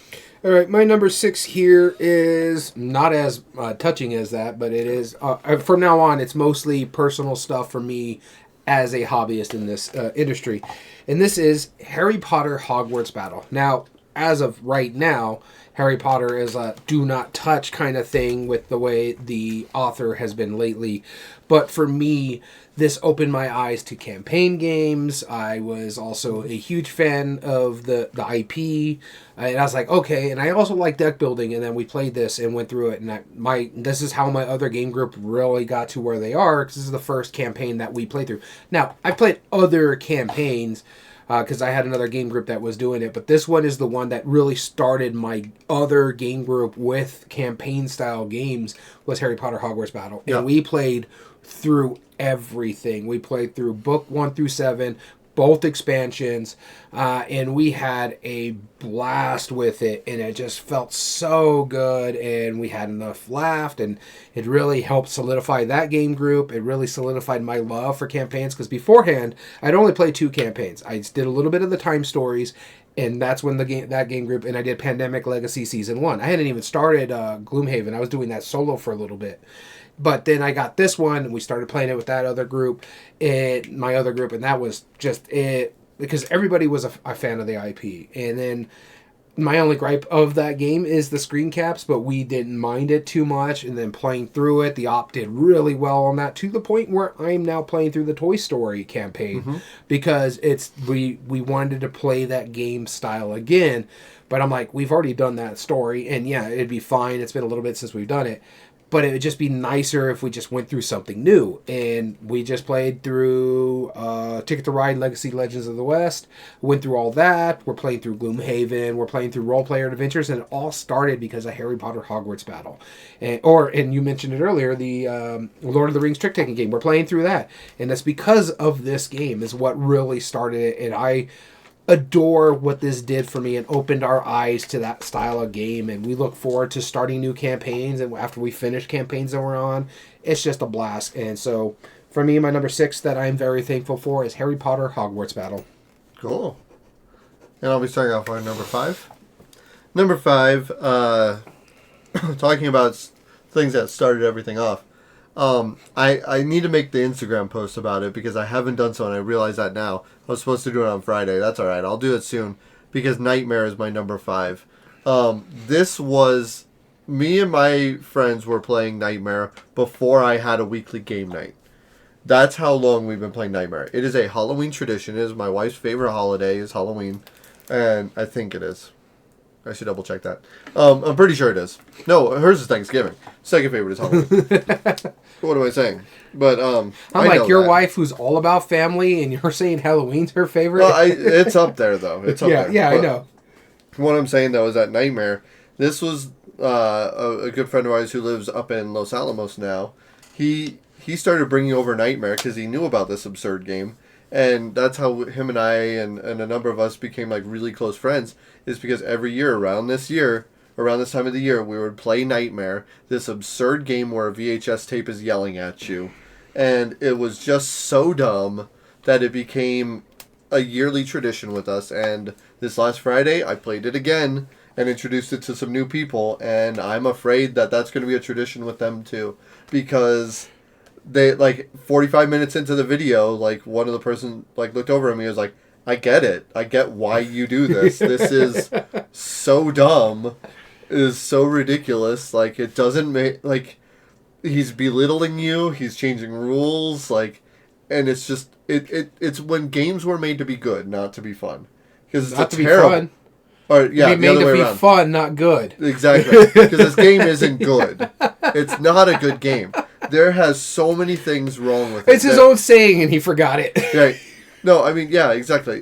All right, my number 6 here is not as touching as that, but it is from now on. It's mostly personal stuff for me as a hobbyist in this industry, and this is Harry Potter Hogwarts Battle. Now, as of right now, Harry Potter is a do not touch kind of thing with the way the author has been lately. But for me, this opened my eyes to campaign games. I was also a huge fan of the IP. And I was like, okay. And I also like deck building. And then we played this and went through it. And this is how my other game group really got to where they are, because this is the first campaign that we played through. Now, I've played other campaigns, because I had another game group that was doing it. But this one is the one that really started my other game group with campaign-style games, was Harry Potter Hogwarts Battle. And we played through everything. We played through book 1 through 7, both expansions, and we had a blast with it, and it just felt so good, and we had enough laughed, and it really helped solidify that game group. It really solidified my love for campaigns, because beforehand, I'd only played 2 campaigns. I did a little bit of the time stories, and that's when that game group, and I did Pandemic Legacy Season 1. I hadn't even started Gloomhaven. I was doing that solo for a little bit. But then I got this one, and we started playing it with that other group, my other group, and that was just it, because everybody was a fan of the IP. And then my only gripe of that game is the screen caps, but we didn't mind it too much. And then playing through it, the op did really well on that, to the point where I'm now playing through the Toy Story campaign because we wanted to play that game style again. But I'm like, we've already done that story, and yeah, it'd be fine. It's been a little bit since we've done it. But it would just be nicer if we just went through something new. And we just played through Ticket to Ride Legacy Legends of the West. Went through all that. We're playing through Gloomhaven. We're playing through Role Player Adventures. And it all started because of Harry Potter Hogwarts Battle. And you mentioned it earlier, the Lord of the Rings trick-taking game. We're playing through that. And that's because of this game is what really started it. And I adore what this did for me and opened our eyes to that style of game, and we look forward to starting new campaigns, and after we finish campaigns that we're on, it's just a blast. And so for me, my number 6 that I'm very thankful for is Harry Potter Hogwarts Battle. Cool. And I'll be starting off with number 5. Number 5, talking about things that started everything off. I need to make the Instagram post about it because I haven't done so, and I realize that now. I was supposed to do it on Friday. That's alright. I'll do it soon because Nightmare is my number 5. This was... Me and my friends were playing Nightmare before I had a weekly game night. That's how long we've been playing Nightmare. It is a Halloween tradition. It is my wife's favorite holiday is Halloween. And I think it is. I should double check that. I'm pretty sure it is. No, hers is Thanksgiving. Second favorite is Halloween. What am I saying? But I'm like your wife, who's all about family, and you're saying Halloween's her favorite. Well, it's up there though. It's up there. Yeah, I know. What I'm saying though is that Nightmare. This was a good friend of ours who lives up in Los Alamos now. He started bringing over Nightmare because he knew about this absurd game. And that's how him and I and a number of us became like really close friends, is because every year, around this time of the year, we would play Nightmare, this absurd game where a VHS tape is yelling at you. And it was just so dumb that it became a yearly tradition with us. And this last Friday, I played it again and introduced it to some new people. And I'm afraid that that's going to be a tradition with them too. Because... they, like, 45 minutes into the video, like, one of the person, like, looked over at me and was like, I get it. I get why you do this. This is so dumb. It is so ridiculous. Like, it doesn't make, like, he's belittling you. He's changing rules. Like, and it's just, it's when games were made to be good, not to be fun. Because it's not a to terrible... be fun. Or, yeah, the other way around. Be fun, not good. Exactly. Because this game isn't good. It's not a good game. There has so many things wrong with it. It's his own saying, and he forgot it. Right. No, I mean, yeah, exactly.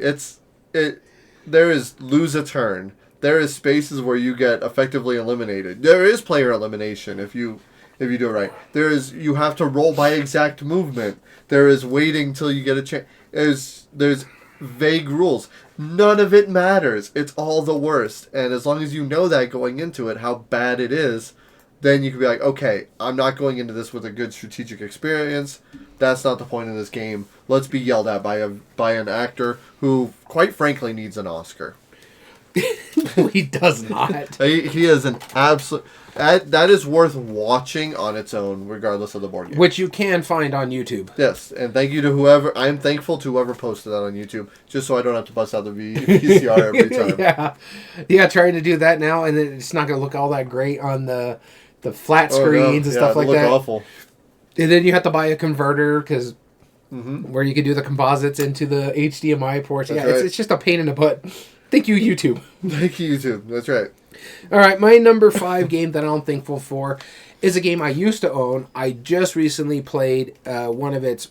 There is lose a turn. There is spaces where you get effectively eliminated. There is player elimination if you do it right. There is, you have to roll by exact movement. There is waiting till you get a chance. There's vague rules. None of it matters. It's all the worst. And as long as you know that going into it, how bad it is, then you can be like, okay, I'm not going into this with a good strategic experience. That's not the point of this game. Let's be yelled at by an actor who, quite frankly, needs an Oscar. He does not. He is an absolute... That is worth watching on its own, regardless of the board game. Which you can find on YouTube. Yes, and thank you to whoever... I'm thankful to whoever posted that on YouTube, just so I don't have to bust out the VCR every time. Yeah, trying to do that now, and then it's not going to look all that great on the flat screens and stuff like that. It'll look awful. And then you have to buy a converter, because... where you can do the composites into the HDMI ports. That's right. It's just a pain in the butt. Thank you, YouTube. Thank you, YouTube. That's right. All right, my number 5 game that I'm thankful for is a game I used to own. I just recently played one of its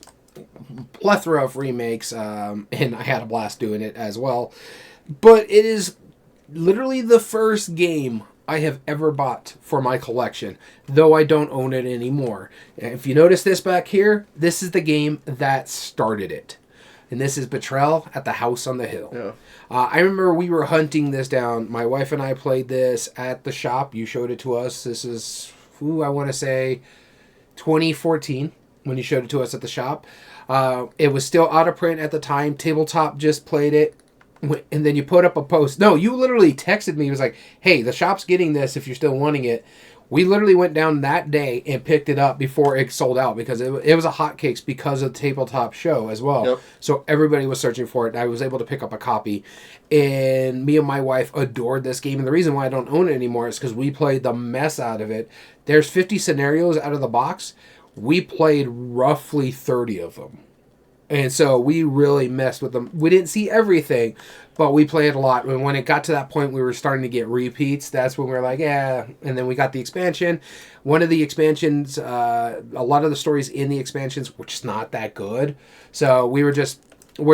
plethora of remakes, and I had a blast doing it as well. But it is literally the first game I have ever bought for my collection, though I don't own it anymore. If you notice this back here, this is the game that started it. And this is Betrayal at the House on the Hill. Yeah. I remember we were hunting this down. My wife and I played this at the shop. You showed it to us. This is, I want to say 2014 when you showed it to us at the shop. It was still out of print at the time. Tabletop just played it. And then you put up a post. No, you literally texted me. It was like, hey, the shop's getting this if you're still wanting it. We literally went down that day and picked it up before it sold out because it was a hotcakes because of the tabletop show as well. Yep. So everybody was searching for it. And I was able to pick up a copy. And me and my wife adored this game. And the reason why I don't own it anymore is because we played the mess out of it. There's 50 scenarios out of the box. We played roughly 30 of them. And so we really messed with them. We didn't see everything, but we played a lot. And when it got to that point, we were starting to get repeats. That's when we were like, yeah. And then we got the expansion. One of the expansions, a lot of the stories in the expansions were just not that good. So we're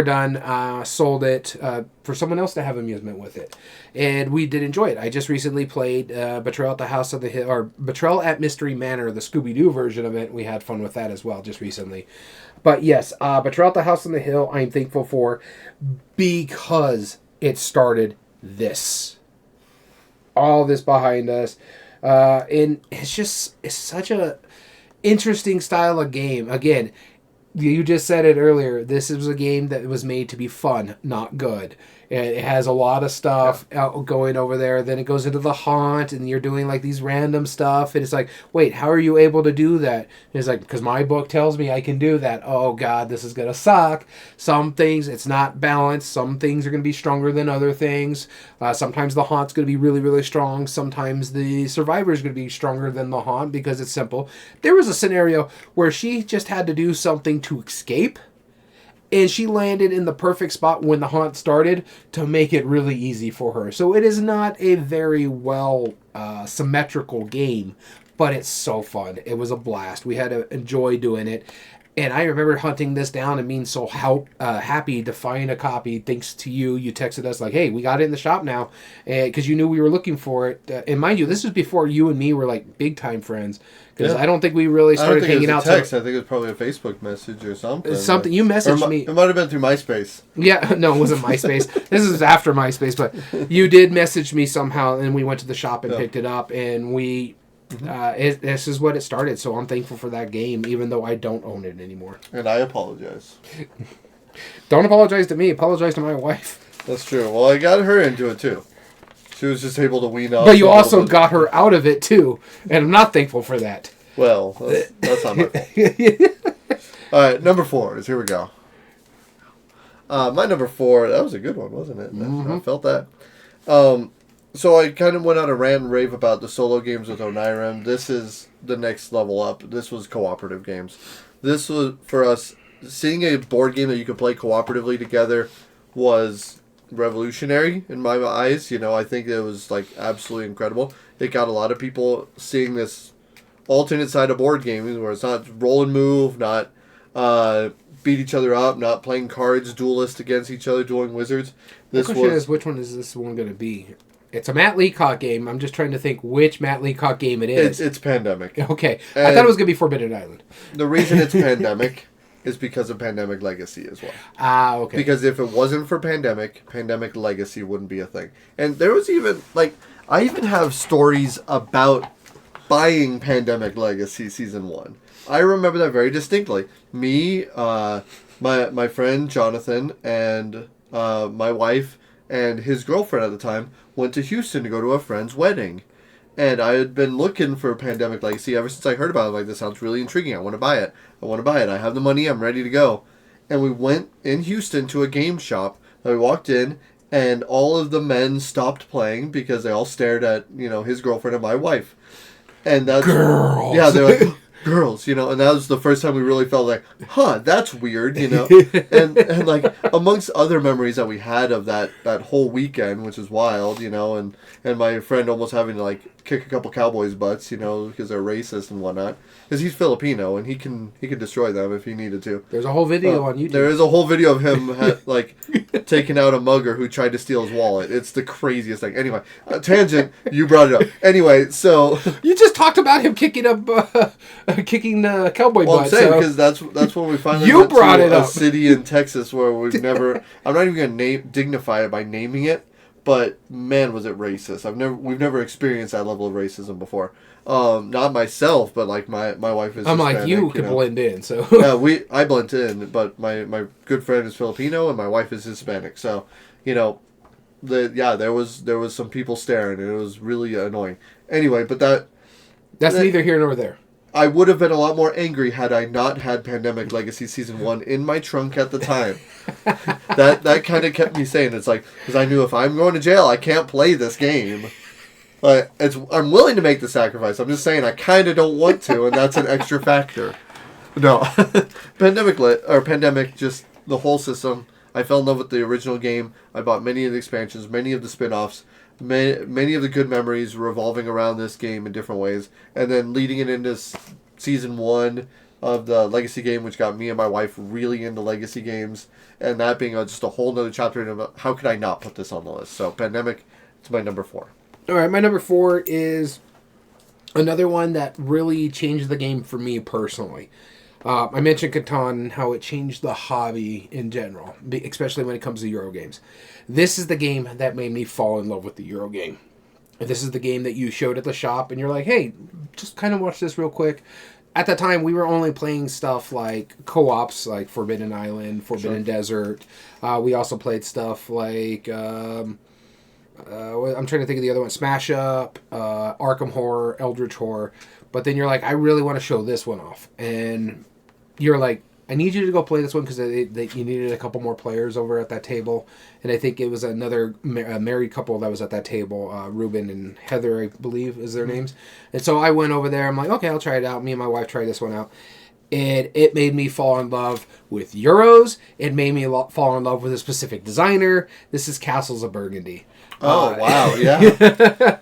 done. Sold it for someone else to have amusement with it. And we did enjoy it. I just recently played Betrayal at the House of the Hill, or Betrayal at Mystery Manor, the Scooby-Doo version of it. We had fun with that as well just recently. But yes, Betrayal at the House on the Hill, I'm thankful for because it started this. All this behind us. And it's such a interesting style of game. Again, you just said it earlier. This is a game that was made to be fun, not good. It has a lot of stuff out going over there. Then it goes into the haunt, and you're doing like these random stuff. And it's like, wait, how are you able to do that? And it's like, because my book tells me I can do that. Oh, God, this is going to suck. Some things, it's not balanced. Some things are going to be stronger than other things. Sometimes the haunt's going to be really, really strong. Sometimes the survivor is going to be stronger than the haunt because it's simple. There was a scenario where she just had to do something to escape. And she landed in the perfect spot when the haunt started to make it really easy for her. So it is not a very well symmetrical game, but it's so fun. It was a blast. We had to enjoy doing it. And I remember hunting this down and being so happy to find a copy. Thanks to you. You texted us like, hey, we got it in the shop now. Because you knew we were looking for it. And mind you, this was before you and me were like big time friends. Because I don't think we really started hanging out. I think it was probably a Facebook message or something. Something. You messaged me. It might have been through MySpace. Yeah, no, it wasn't MySpace. This is after MySpace. But you did message me somehow. And we went to the shop and picked it up. And we... this is what it started, so I'm thankful for that game, even though I don't own it anymore. And I apologize. Don't apologize to me. Apologize to my wife. That's true. Well, I got her into it, too. She was just able to wean off. But you also got her out of it, too. And I'm not thankful for that. Well, that's not my fault. All right, number 4 is here we go. My number 4, that was a good one, wasn't it? Mm-hmm. I felt that. So I kind of went on a rant and rave about the solo games with Onirim. This is the next level up. This was cooperative games. This was, for us, seeing a board game that you could play cooperatively together was revolutionary in my eyes. You know, I think it was like absolutely incredible. It got a lot of people seeing this alternate side of board games where it's not roll and move, not beat each other up, not playing cards, duelist against each other, dueling wizards. The question is, which one is this one going to be? It's a Matt Leacock game. I'm just trying to think which Matt Leacock game it is. It's Pandemic. Okay. And I thought it was going to be Forbidden Island. The reason it's Pandemic is because of Pandemic Legacy as well. Ah, okay. Because if it wasn't for Pandemic Legacy wouldn't be a thing. And there was even, like, I even have stories about buying Pandemic Legacy Season 1. I remember that very distinctly. Me, my friend Jonathan, and my wife and his girlfriend at the time went to Houston to go to a friend's wedding. And I had been looking for Pandemic Legacy ever since I heard about it. Like, this sounds really intriguing. I want to buy it. I have the money. I'm ready to go. And we went in Houston to a game shop. We walked in, and all of the men stopped playing because they all stared at, you know, his girlfriend and my wife. And that's... Girls! Yeah, they're like... Girls, you know, and that was the first time we really felt like, that's weird, you know, and like amongst other memories that we had of that whole weekend, which is wild, you know, and my friend almost having to like kick a couple cowboys' butts, you know, because they're racist and whatnot, because he's Filipino and he can destroy them if he needed to. There's a whole video on YouTube. There is a whole video of him like taking out a mugger who tried to steal his wallet. It's the craziest thing. Anyway, tangent. You brought it up. Anyway, so you just talked about him kicking the cowboy butt. I'm saying because that's when we finally you went brought to it up. A city in Texas where we've never. I'm not even gonna dignify it by naming it, but man, was it racist! We've never experienced that level of racism before. Not myself, but like my wife is. I'm Hispanic, like you can blend in, so yeah, I blend in, but my good friend is Filipino and my wife is Hispanic, so you know, there was some people staring and it was really annoying. Anyway, but That's neither here nor there. I would have been a lot more angry had I not had Pandemic Legacy Season 1 in my trunk at the time. that kind of kept me sane. It's like, because I knew if I'm going to jail, I can't play this game. I'm willing to make the sacrifice. I'm just saying I kind of don't want to, and that's an extra factor. No. Pandemic, just the whole system. I fell in love with the original game. I bought many of the expansions, many of the spin-offs. Many of the good memories revolving around this game in different ways. And then leading it into Season 1 of the Legacy game, which got me and my wife really into Legacy games. And that being just a whole nother chapter of how could I not put this on the list. So Pandemic, it's my number 4. All right, my number 4 is another one that really changed the game for me personally. I mentioned Catan, how it changed the hobby in general, especially when it comes to Euro games. This is the game that made me fall in love with the Euro game. This is the game that you showed at the shop, and you're like, hey, just kind of watch this real quick. At that time, we were only playing stuff like co-ops, like Forbidden Island, Forbidden Desert. We also played stuff like, I'm trying to think of the other one, Smash Up, Arkham Horror, Eldritch Horror. But then you're like, I really want to show this one off. And you're like, I need you to go play this one because you needed a couple more players over at that table. And I think it was another married couple that was at that table, Ruben and Heather, I believe is their names. And so I went over there. I'm like, okay, I'll try it out. Me and my wife tried this one out. And it made me fall in love with Euros. It made me fall in love with a specific designer. This is Castles of Burgundy. Oh, wow, yeah.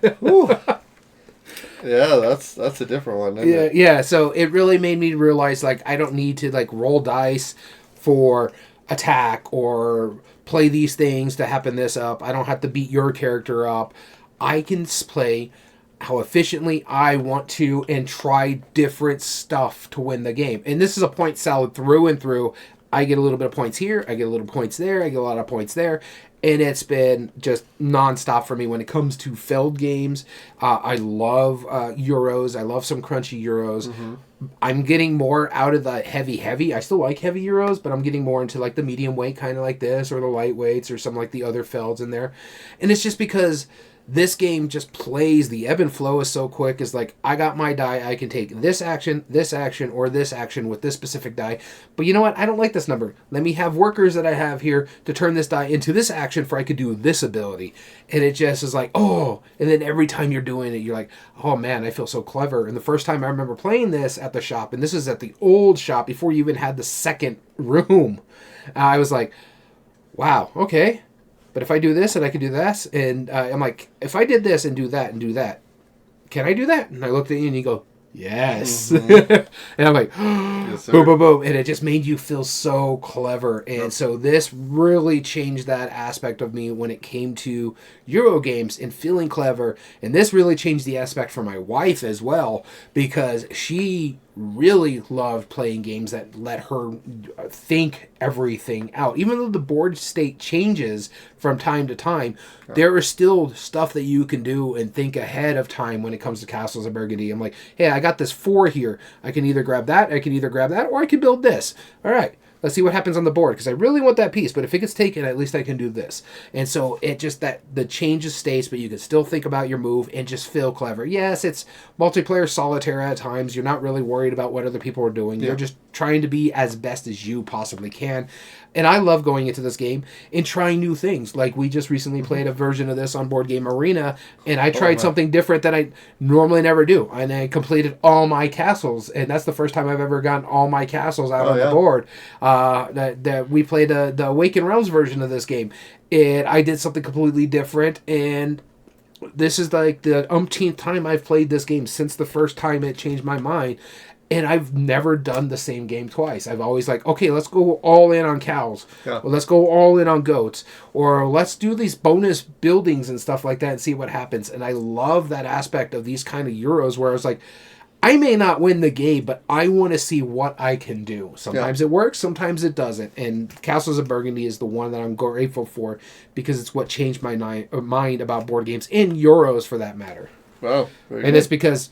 Yeah, that's a different one, isn't it? Yeah, so it really made me realize, like, I don't need to, like, roll dice for attack or play these things to happen this up. I don't have to beat your character up. I can play how efficiently I want to and try different stuff to win the game. And this is a point salad through and through. I get a little bit of points here, I get a little points there, I get a lot of points there. And it's been just nonstop for me when it comes to Feld games. I love Euros. I love some crunchy Euros. Mm-hmm. I'm getting more out of the heavy. I still like heavy Euros, but I'm getting more into like the medium weight, kind of like this, or the lightweights, or some like the other Felds in there. And it's just because this game just plays, the ebb and flow is so quick. It's like, I got my die, I can take this action, or this action with this specific die. But you know what? I don't like this number. Let me have workers that I have here to turn this die into this action for I could do this ability. And it just is like, oh. And then every time you're doing it, you're like, oh man, I feel so clever. And the first time I remember playing this at the shop, and this is at the old shop before you even had the second room, I was like, wow, okay. But if I do this and I can do this, and I'm like, if I did this and do that, can I do that? And I looked at you and you go, yes. Mm-hmm. And I'm like, yes, boom, boom, boom. And it just made you feel so clever. And so this really changed that aspect of me when it came to Euro games and feeling clever. And this really changed the aspect for my wife as well, because she really loved playing games that let her think everything out. Even though the board state changes from time to time, there is still stuff that you can do and think ahead of time when it comes to Castles of Burgundy. I'm like, hey, I got this 4 here. I can either grab that, or I can build this. All right. Let's see what happens on the board, because I really want that piece, but if it gets taken, at least I can do this. And so it just, that the change of states, but you can still think about your move and just feel clever. Yes, it's multiplayer solitaire at times. You're not really worried about what other people are doing. Yeah. You're just trying to be as best as you possibly can. And I love going into this game and trying new things. Like, we just recently played a version of this on Board Game Arena, and I tried something different that I normally never do. And I completed all my castles, and that's the first time I've ever gotten all my castles out on the board. That we played the Awakened Realms version of this game, and I did something completely different, and this is like the umpteenth time I've played this game since the first time it changed my mind. And I've never done the same game twice. I've always like, okay, let's go all in on cows. Yeah. Or let's go all in on goats. Or let's do these bonus buildings and stuff like that and see what happens. And I love that aspect of these kind of Euros where I was like, I may not win the game, but I want to see what I can do. Sometimes it works, sometimes it doesn't. And Castles of Burgundy is the one that I'm grateful for because it's what changed my mind about board games and Euros for that matter. Wow. And it's because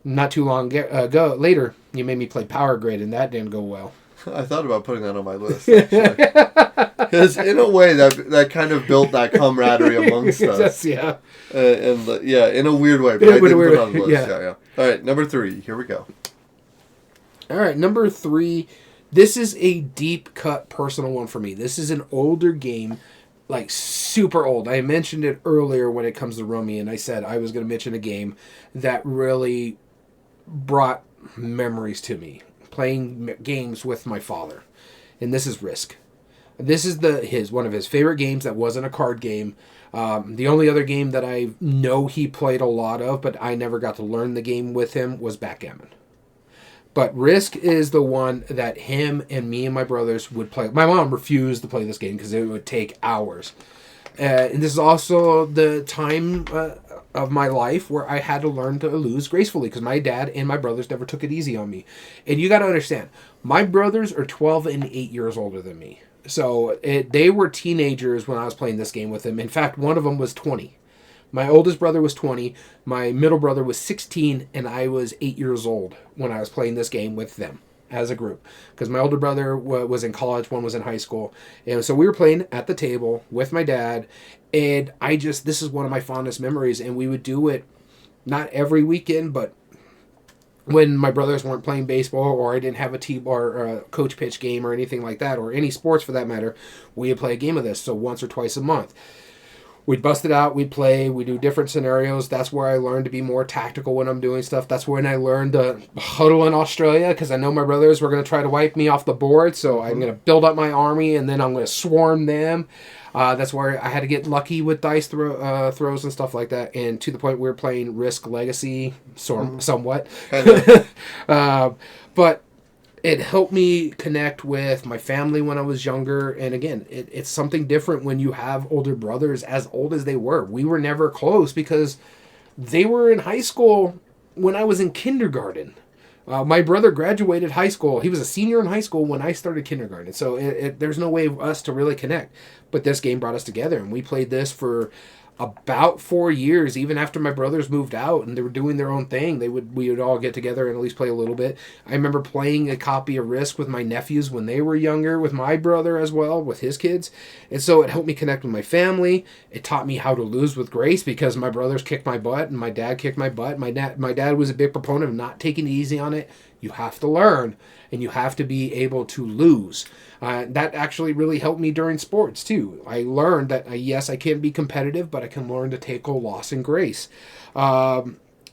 not too long ago, later, you made me play Power Grid, and that didn't go well. I thought about putting that on my list, actually. Because in a way, that kind of built that camaraderie amongst us. Yeah. In a weird way, but I did put it on the list. Yeah. All right, number 3. Here we go. All right, number 3. This is a deep cut personal one for me. This is an older game, like super old. I mentioned it earlier when it comes to Rummy, and I said I was going to mention a game that really brought memories to me. Playing games with my father. And this is Risk. This is one of his favorite games that wasn't a card game. The only other game that I know he played a lot of, but I never got to learn the game with him, was backgammon. But Risk is the one that him and me and my brothers would play. My mom refused to play this game because it would take hours. And this is also the time of my life where I had to learn to lose gracefully because my dad and my brothers never took it easy on me. And you got to understand, my brothers are 12 and 8 years older than me. So they were teenagers when I was playing this game with them. In fact, one of them was 20. My oldest brother was 20, my middle brother was 16, and I was 8 years old when I was playing this game with them as a group. Because my older brother was in college, one was in high school. And so we were playing at the table with my dad, and this is one of my fondest memories, and we would do it not every weekend, but when my brothers weren't playing baseball or I didn't have a team or a coach pitch game or anything like that, or any sports for that matter, we would play a game of this, so once or twice a month. We'd bust it out, we'd play, we'd do different scenarios. That's where I learned to be more tactical when I'm doing stuff. That's when I learned to huddle in Australia, because I know my brothers were going to try to wipe me off the board, so I'm going to build up my army, and then I'm going to swarm them. That's where I had to get lucky with dice throws and stuff like that, and to the point we were playing Risk Legacy, somewhat. But it helped me connect with my family when I was younger. And again, it's something different when you have older brothers as old as they were. We were never close because they were in high school when I was in kindergarten. My brother graduated high school. He was a senior in high school when I started kindergarten. So there's no way for us to really connect. But this game brought us together, and we played this for about 4 years, even after my brothers moved out and they were doing their own thing. We would all get together and at least play a little bit. I remember playing a copy of Risk with my nephews when they were younger, with my brother as well, with his kids. And so it helped me connect with my family. It taught me how to lose with grace because my brothers kicked my butt and my dad kicked my butt. My dad was a big proponent of not taking it easy on it. You have to learn, and you have to be able to lose. That actually really helped me during sports, too. I learned that, yes, I can be competitive, but I can learn to take a loss in grace. I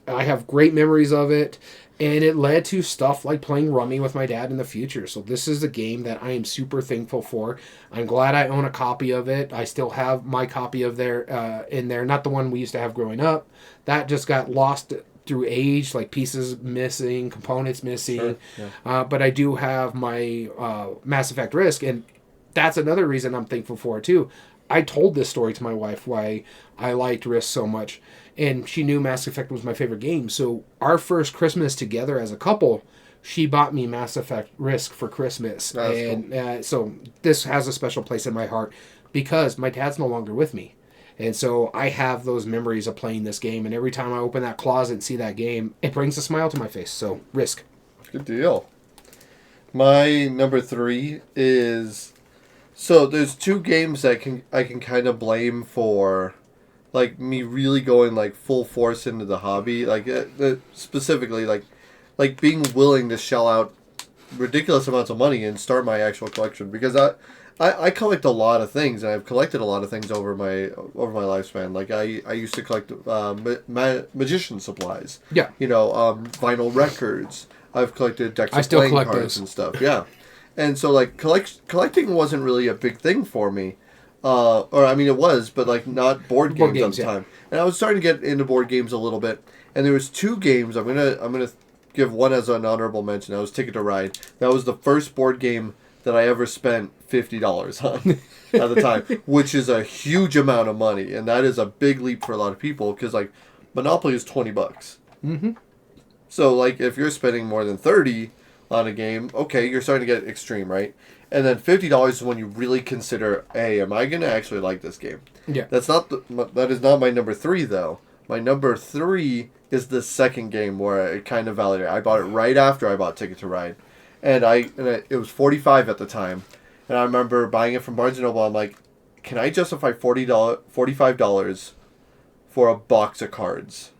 have great memories of it, and it led to stuff like playing Rummy with my dad in the future. So this is a game that I am super thankful for. I'm glad I own a copy of it. I still have my copy of in there, not the one we used to have growing up. That just got lost through age, like pieces missing, components missing. Sure, yeah. But I do have my Mass Effect Risk, and that's another reason I'm thankful for it too. I told this story to my wife why I liked Risk so much, and she knew Mass Effect was my favorite game. So our first Christmas together as a couple, she bought me Mass Effect Risk for Christmas. That's and cool. So this has a special place in my heart because my dad's no longer with me. And so I have those memories of playing this game, and every time I open that closet and see that game, it brings a smile to my face. So, Risk. Good deal. My number 3 is... So, there's 2 games that I can kind of blame for, like, me really going, like, full force into the hobby. Like, specifically, like being willing to shell out ridiculous amounts of money and start my actual collection. Because I collect a lot of things, and I've collected a lot of things over my lifespan. Like I used to collect magician supplies. Yeah. Vinyl records. I've collected decks of playing cards those. And stuff. Yeah. And so like collecting wasn't really a big thing for me. It was, but like not board games at the time. And I was starting to get into board games a little bit. And there was 2 games. I'm gonna give one as an honorable mention. That was Ticket to Ride. That was the first board game that I ever spent $50 on at the time, which is a huge amount of money, and that is a big leap for a lot of people because like Monopoly is $20. Mm-hmm. So like if you're spending more than $30 on a game, okay, you're starting to get extreme, right? And then $50 is when you really consider, hey, am I going to actually like this game? Yeah. That is not my number 3 though. My number 3 is the second game where it kind of validated. I bought it right after I bought Ticket to Ride. And it was $45 at the time. And I remember buying it from Barnes & Noble. I'm like, can I justify $45 for a box of cards?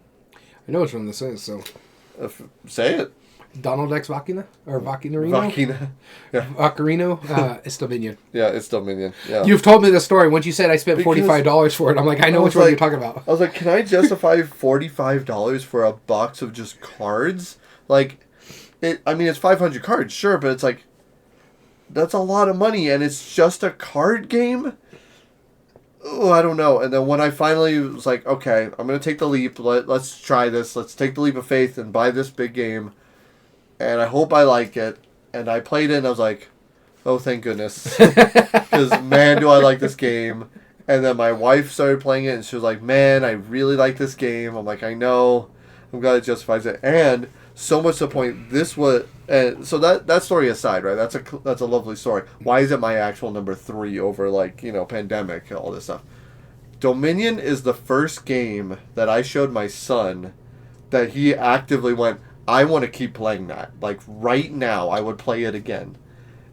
I know which one this is, so... Say it. Donald X Vacina? Or Vacinarino? Vacina. Yeah. Vacarino? It's Dominion. Yeah, it's Dominion. Yeah. You've told me the story. Once you said I spent $45 for it, I'm like, I know which one you're talking about. I was like, can I justify $45 for a box of just cards? Like, it's 500 cards, sure, but it's like, that's a lot of money, and it's just a card game? Oh, I don't know. And then when I finally was like, okay, I'm going to take the leap. Let's try this. Let's take the leap of faith and buy this big game. And I hope I like it. And I played it, and I was like, oh, thank goodness. Because, man, do I like this game. And then my wife started playing it, and she was like, man, I really like this game. I'm like, I know. I'm glad it justifies it. And so much to the point, so that story aside, right? That's a lovely story. Why is it my actual number 3 over, like, pandemic, all this stuff? Dominion is the first game that I showed my son that he actively went, I want to keep playing that. Like, right now, I would play it again.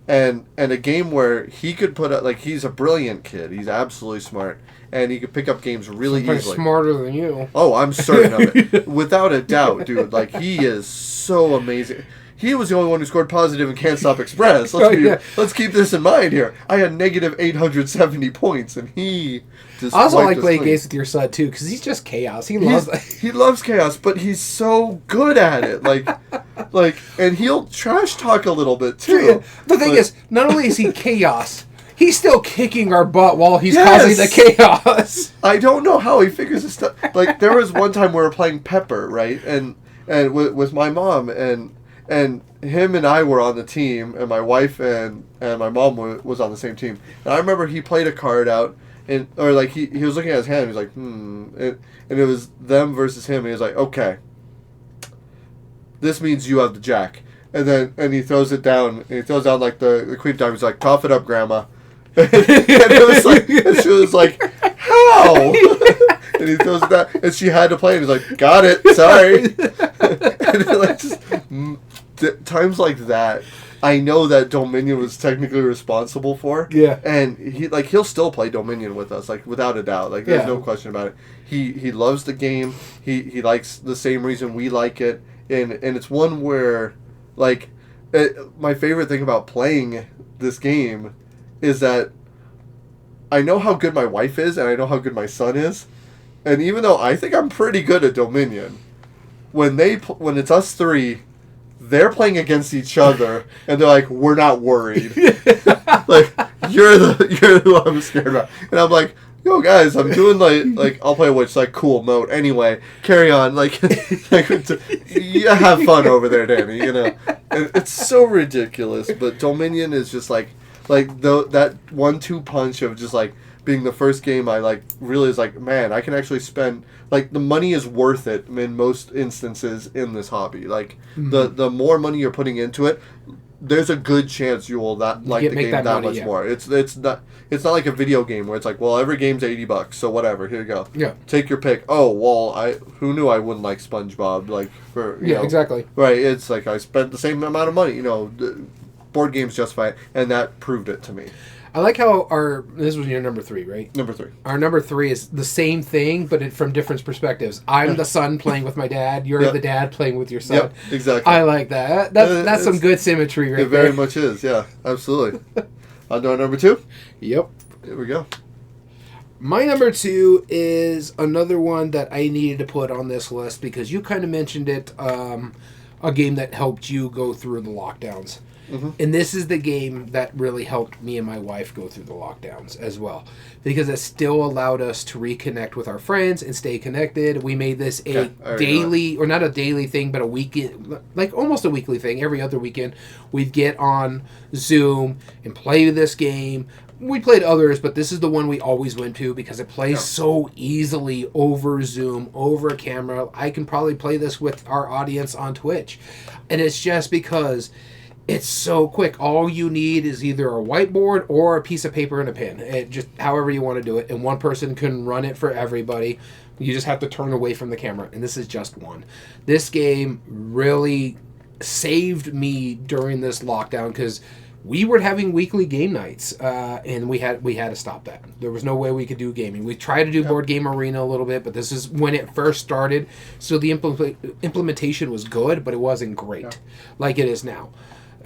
And a game where he could put up, like, he's a brilliant kid. He's absolutely smart. And he could pick up games really easily. Smarter than you. Oh, I'm certain of it. Without a doubt, dude. Like, he is so amazing. He was the only one who scored positive in Can't Stop Express. Let's keep this in mind here. I had negative 870 points, and he just I also like playing games with your son, too, because he's just chaos. He loves chaos, but he's so good at it. Like, and he'll trash talk a little bit, too. The thing is, not only is he chaos, he's still kicking our butt while he's causing the chaos. I don't know how he figures this stuff. Like, there was one time we were playing Pepper, right? And with my mom, and him and I were on the team, and my wife and my mom was on the same team. And I remember he played a card out, he was looking at his hand, and he was like, and it was them versus him, and he was like, okay, this means you have the jack. And he throws it down, and he throws down, like, the queen of diamonds. He's like, cough it up, Grandma. And it was like, and she was like, how? And he throws it down, and she had to play, and he's like, got it, sorry. And like, just times like that, I know that Dominion was technically responsible for. Yeah. And he'll still play Dominion with us, like, without a doubt. Like, there's no question about it. He loves the game. He likes the same reason we like it. And it's one where, like, my favorite thing about playing this game is that I know how good my wife is, and I know how good my son is. And even though I think I'm pretty good at Dominion, when it's us three, they're playing against each other, and they're like, we're not worried. Like, you're who I'm scared about. And I'm like, yo, guys, I'm doing, like I'll play which, like, cool mode. Anyway, carry on. Like you have fun over there, Danny, And it's so ridiculous, but Dominion is just, that 1-2 punch of just, like, being the first game I, like, really is like, man, I can actually spend, like, the money is worth it in most instances in this hobby. Like, the more money you're putting into it, there's a good chance you will not like the game that much more. It's not like a video game where it's like, well, every game's $80, so whatever, here you go. Yeah. Take your pick. Oh, well, who knew I wouldn't like SpongeBob? Like, you know, exactly. Right, it's like I spent the same amount of money, board games justify it, and that proved it to me. I like how this was your number 3, right? Number 3. Our number 3 is the same thing, but from different perspectives. I'm the son playing with my dad. You're the dad playing with your son. Yep, exactly. I like that. That's some good symmetry right there. It very much is, yeah, absolutely. On to our number 2? Yep. Here we go. My number 2 is another one that I needed to put on this list because you kind of mentioned it, a game that helped you go through the lockdowns. Mm-hmm. And this is the game that really helped me and my wife go through the lockdowns as well. Because it still allowed us to reconnect with our friends and stay connected. We made this a daily, or not a daily thing, but a weekend, like almost a weekly thing. Every other weekend, we'd get on Zoom and play this game. We played others, but this is the one we always went to because it plays so easily over Zoom, over a camera. I can probably play this with our audience on Twitch. And it's just because it's so quick. All you need is either a whiteboard or a piece of paper and a pen. It just however you want to do it. And one person can run it for everybody. You just have to turn away from the camera. And this is just one. This game really saved me during this lockdown because we were having weekly game nights, and we had to stop that. There was no way we could do gaming. We tried to do Board Game Arena a little bit, but this is when it first started, so the implementation was good, but it wasn't great like it is now.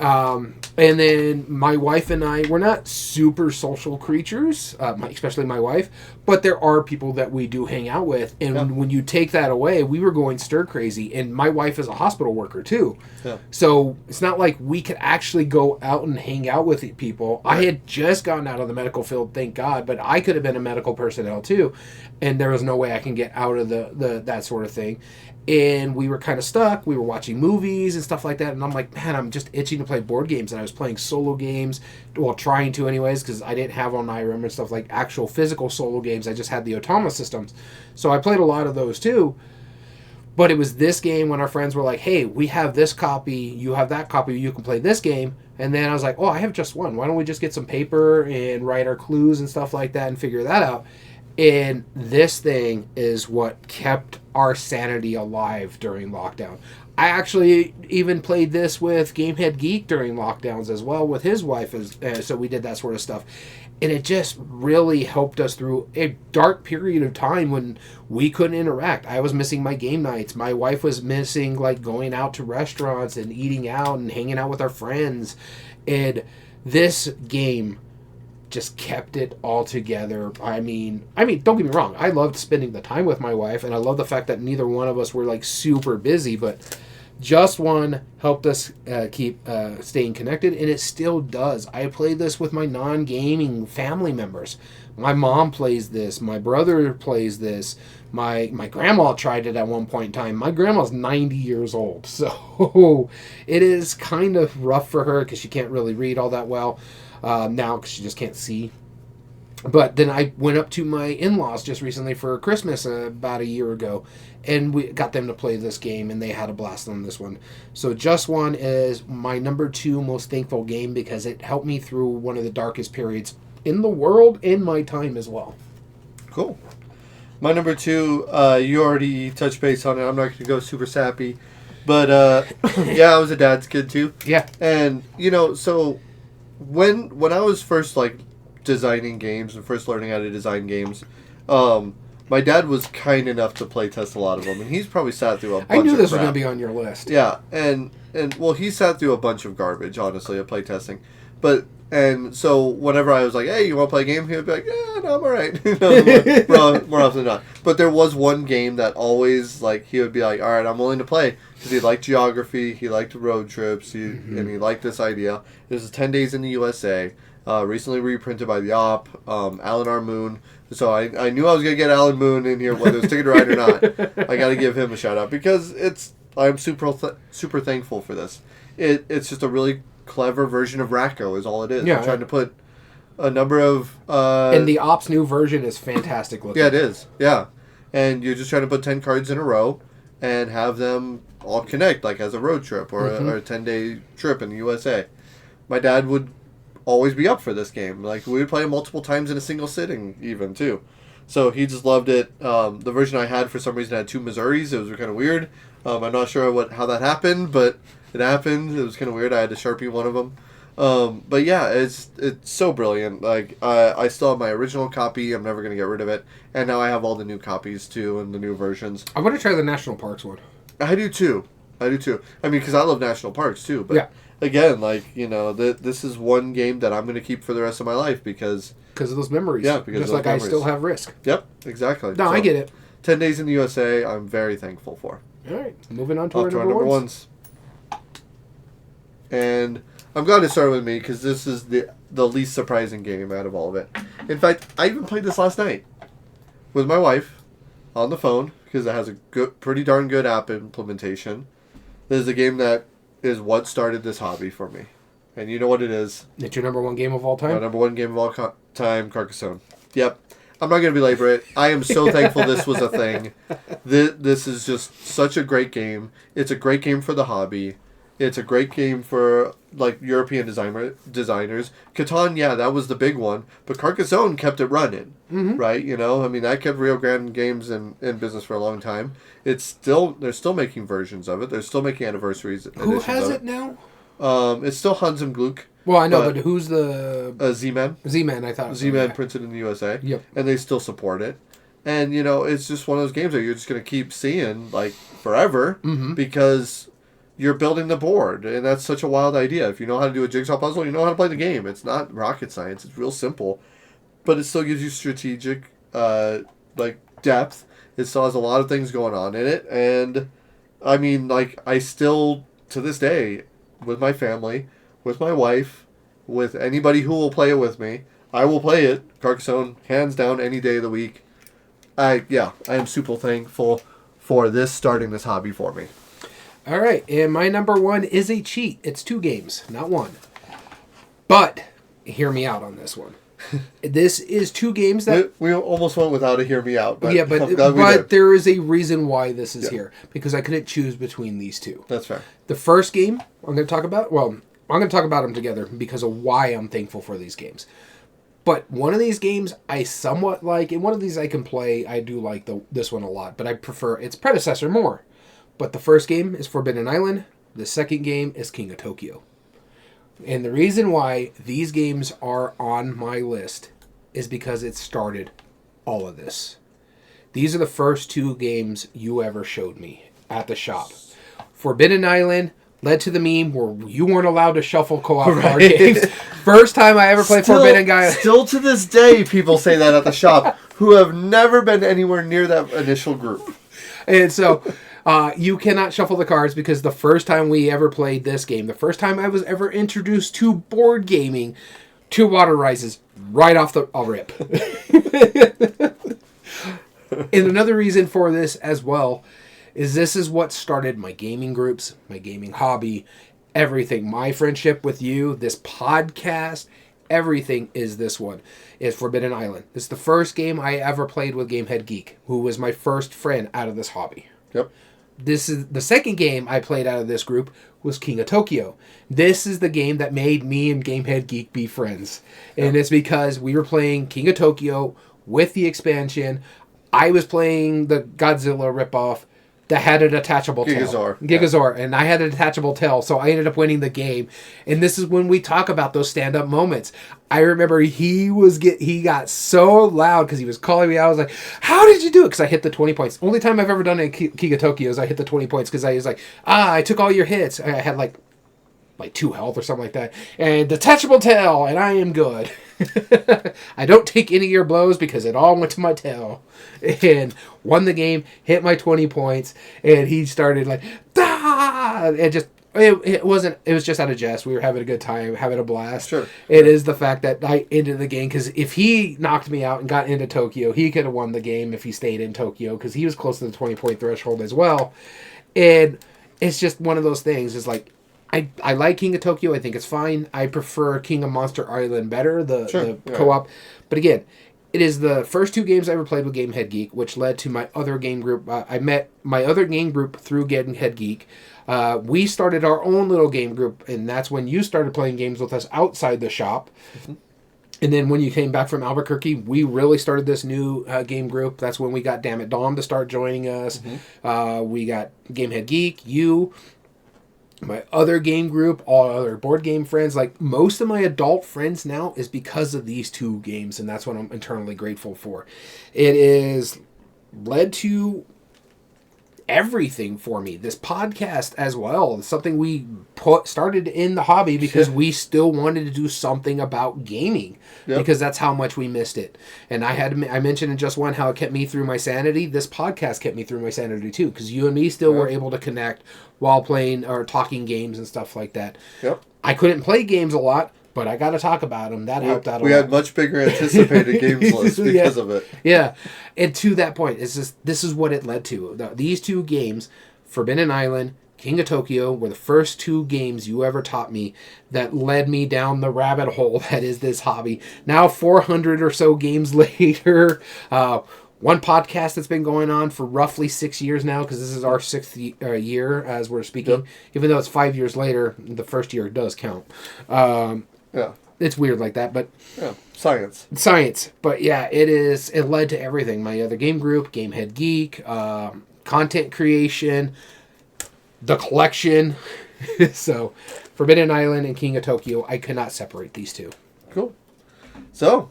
And then my wife and I, we're not super social creatures, especially my wife, but there are people that we do hang out with. And when you take that away, we were going stir crazy. And my wife is a hospital worker too. Yeah. So it's not like we could actually go out and hang out with people. Right. I had just gotten out of the medical field, thank God, but I could have been a medical personnel too. And there was no way I can get out of the that sort of thing. And we were kind of stuck. We were watching movies and stuff like that. And I'm like, man, I'm just itching to play board games. And I was playing solo games, well, trying to anyways, because I didn't have on IRM and stuff like actual physical solo games. I just had the Automa systems. So I played a lot of those too. But it was this game when our friends were like, hey, we have this copy. You have that copy. You can play this game. And then I was like, oh, I have just one. Why don't we just get some paper and write our clues and stuff like that and figure that out? And this thing is what kept our sanity alive during lockdown. I actually even played this with Gamehead Geek during lockdowns as well with his wife, so we did that sort of stuff. And it just really helped us through a dark period of time when we couldn't interact. I was missing my game nights. My wife was missing like going out to restaurants and eating out and hanging out with our friends. And this game just kept it all together. I mean, don't get me wrong. I loved spending the time with my wife, and I love the fact that neither one of us were like super busy, but Just One helped us keep staying connected, and it still does. I play this with my non-gaming family members. My mom plays this. My brother plays this. My grandma tried it at one point in time. My grandma's 90 years old, so it is kind of rough for her because she can't really read all that well. Now because she just can't see. But then I went up to my in-laws just recently for Christmas about a year ago, and we got them to play this game, and they had a blast on this one. So Just One is my number 2 most thankful game because it helped me through one of the darkest periods in the world in my time as well. Cool. My number 2, you already touched base on it. I'm not going to go super sappy. But, yeah, I was a dad's kid too. Yeah. And, so when I was first, designing games and first learning how to design games, my dad was kind enough to play test a lot of them, and he's probably sat through a bunch of I knew this crap. was going to be on your list. Yeah, and well, he sat through a bunch of garbage, honestly, of play testing. And so whenever I was like, hey, you want to play a game? He would be like, yeah, no, I'm all right. More often than not. But there was one game that always, he would be like, all right, I'm willing to play. Because he liked geography, he liked road trips, and he liked this idea. This is 10 Days in the USA. Recently reprinted by the Op, Alan R. Moon. So I knew I was going to get Alan Moon in here, whether it's Ticket to Ride or not. I got to give him a shout out because I'm super thankful for this. It's just a really clever version of Racco is all it is. Yeah, I'm trying to put a number of... and the Op's new version is fantastic looking. Yeah, it is. Yeah. And you're just trying to put 10 cards in a row and have them all connect, as a road trip or a 10-day trip in the USA. My dad would always be up for this game. We would play it multiple times in a single sitting even too. So he just loved it. The version I had for some reason had 2 Missouris. It was kind of weird. I'm not sure how that happened, but it happened. It was kind of weird. I had to Sharpie one of them. But yeah, it's so brilliant. I still have my original copy. I'm never going to get rid of it. And now I have all the new copies too and the new versions. I want to try the National Parks one. I do too. I mean, because I love national parks too. But yeah. Again, this is one game that I'm going to keep for the rest of my life because of those memories. Yeah, because just like memories. I still have Risk. Yep, exactly. No, I get it. 10 Days in the USA, I'm very thankful for. All right, moving on to our number ones. And I'm glad to start with me because this is the least surprising game out of all of it. In fact, I even played this last night with my wife on the phone because it has a pretty darn good app implementation. This is a game that is what started this hobby for me. And you know what it is. It's your number 1 game of all time? My number 1 game of all time, Carcassonne. Yep. I'm not going to belabor it. I am so thankful this was a thing. This is just such a great game. It's a great game for the hobby. It's a great game for European designers. Catan, yeah, that was the big one. But Carcassonne kept it running, right? That kept Rio Grande Games in business for a long time. They're still making versions of it. They're still making anniversaries. Who has it now? It's still Hans and Gluck. Well, I know, but who's the... Z-Man. Z-Man, I thought. Z-Man printed in the USA. Yep. And they still support it. And, it's just one of those games that you're just going to keep seeing, like, forever. Mm-hmm. Because you're building the board. And that's such a wild idea. If you know how to do a jigsaw puzzle, you know how to play the game. It's not rocket science. It's real simple. But it still gives you strategic, depth. It still has a lot of things going on in it. And, I mean, I still, to this day, with my family... with my wife, with anybody who will play it with me, I will play it. Carcassonne, hands down, any day of the week. I am super thankful for this starting this hobby for me. All right, and my number 1 is a cheat. It's 2 games, not 1. But hear me out on this one. This is 2 games that we almost went without a hear me out. But yeah, but there is a reason why this is here because I couldn't choose between these 2. That's fair. The first game I'm going to talk about. Well, I'm going to talk about them together because of why I'm thankful for these games. But one of these games I somewhat like, and one of these I can play. I do like this one a lot, but I prefer its predecessor more. But the first game is Forbidden Island. The second game is King of Tokyo. And the reason why these games are on my list is because it started all of this. These are the first 2 games you ever showed me at the shop. Forbidden Island led to the meme where you weren't allowed to shuffle co-op card games. First time I ever played Forbidden Island. Still to this day, people say that at the shop who have never been anywhere near that initial group. And so you cannot shuffle the cards because the first time we ever played this game, the first time I was ever introduced to board gaming, 2 water rises right off the rip. And another reason for this as well is this is what started my gaming groups, my gaming hobby, everything. My friendship with you, this podcast, everything is this one. Is Forbidden Island. This is the first game I ever played with Gamehead Geek, who was my first friend out of this hobby. Yep. This is the second game I played out of this group was King of Tokyo. This is the game that made me and Gamehead Geek be friends. And it's because we were playing King of Tokyo with the expansion. I was playing the Godzilla ripoff that had a detachable tail. Gigazor. And I had a detachable tail, so I ended up winning the game. And this is when we talk about those stand-up moments. I remember he got so loud because he was calling me out. I was like, how did you do it? Because I hit the 20 points. Only time I've ever done it in King of Tokyo is I hit the 20 points because I was like, I took all your hits. I had like 2 health or something like that. And detachable tail, and I am good. I don't take any of your blows because it all went to my tail. And won the game, hit my 20 points, and he started like, ah! And just, it was just out of jest. We were having a good time, having a blast. Sure. It is the fact that I ended the game, because if he knocked me out and got into Tokyo, he could have won the game if he stayed in Tokyo, because he was close to the 20-point threshold as well. And it's just one of those things. It's like, I like King of Tokyo. I think it's fine. I prefer King of Monster Island better, the co-op. But again, it is the first 2 games I ever played with Gamehead Geek, which led to my other game group. I met my other game group through Gamehead Geek. We started our own little game group, and that's when you started playing games with us outside the shop. Mm-hmm. And then when you came back from Albuquerque, we really started this new game group. That's when we got Damn It Dom to start joining us. Mm-hmm. We got Gamehead Geek, you, my other game group, all other board game friends. Like, most of my adult friends now is because of these 2 games, and that's what I'm eternally grateful for. It is led to everything for me. This podcast as well. It's something we started in the hobby because we still wanted to do something about gaming, because that's how much we missed it. And I mentioned in just one how it kept me through my sanity. This podcast kept me through my sanity too, because you and me still were able to connect while playing or talking games and stuff like that. Yep. I couldn't play games a lot, but I got to talk about them. That helped out a lot. We had much bigger anticipated games list because of it. Yeah. And to that point, this is what it led to. These 2 games, Forbidden Island, King of Tokyo, were the first 2 games you ever taught me that led me down the rabbit hole that is this hobby. Now 400 or so games later, one podcast that's been going on for roughly 6 years now, because this is our 6th year as we're speaking. Even though it's 5 years later, the first year does count. It's weird like that, but science. But yeah, it led to everything. My other game group, Gamehead Geek, content creation, the collection, So, Forbidden Island and King of Tokyo, I cannot separate these two. Cool. So,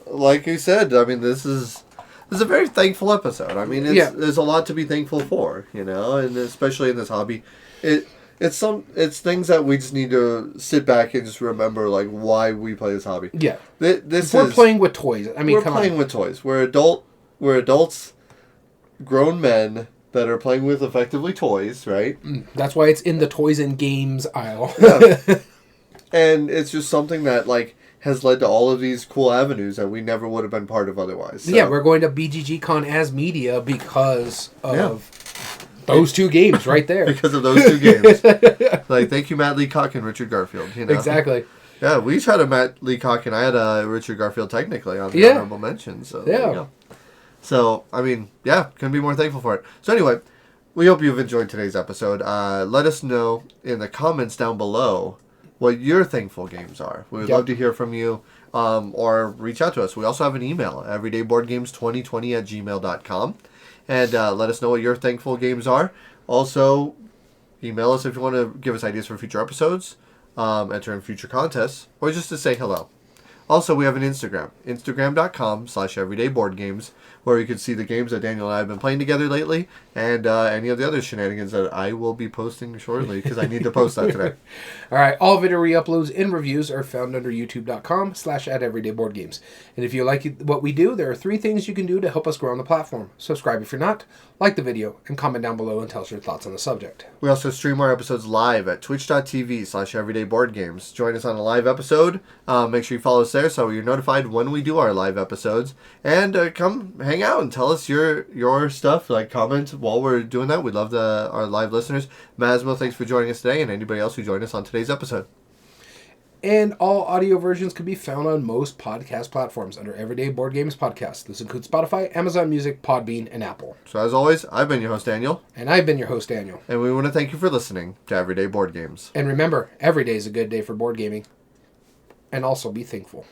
like you said, I mean, this is a very thankful episode. I mean, there's a lot to be thankful for, and especially in this hobby, it's things that we just need to sit back and just remember, like, why we play this hobby. Yeah. We're playing with toys. I mean, we're playing with toys. We're adults, grown men that are playing with effectively toys, right? That's why it's in the toys and games aisle. Yeah. And it's just something that, like, has led to all of these cool avenues that we never would have been part of otherwise. So. Yeah, we're going to BGG-Con as media because of those two games right there. Because of those two games. Like, thank you, Matt Leacock and Richard Garfield. Exactly. Yeah, we each had a Matt Leacock, and I had a Richard Garfield technically on the honorable mention. So there you go. So, I mean, couldn't be more thankful for it. So anyway, we hope you've enjoyed today's episode. Let us know in the comments down below what your thankful games are. We would love to hear from you, or reach out to us. We also have an email, everydayboardgames2020@gmail.com. And let us know what your thankful games are. Also, email us if you want to give us ideas for future episodes, enter in future contests, or just to say hello. Also, we have an Instagram, instagram.com/everydayboardgames, where you can see the games that Daniel and I have been playing together lately, and any of the other shenanigans that I will be posting shortly, because I need to post that today. All right, all video re-uploads and reviews are found under youtube.com/@everydayboardgames. And if you like what we do, there are 3 things you can do to help us grow on the platform. Subscribe if you're not, like the video, and comment down below and tell us your thoughts on the subject. We also stream our episodes live at twitch.tv/everydayboardgames. Join us on a live episode. Make sure you follow us there so you're notified when we do our live episodes. And come hang out and tell us your stuff. Like, comment while we're doing that. We love our live listeners. Masmo, thanks for joining us today, and anybody else who joined us on today's episode. And all audio versions can be found on most podcast platforms under Everyday Board Games Podcast. This includes Spotify, Amazon Music, Podbean, and Apple. So as always, I've been your host, Daniel. And I've been your host, Daniel. And we want to thank you for listening to Everyday Board Games. And remember, every day is a good day for board gaming. And also be thankful.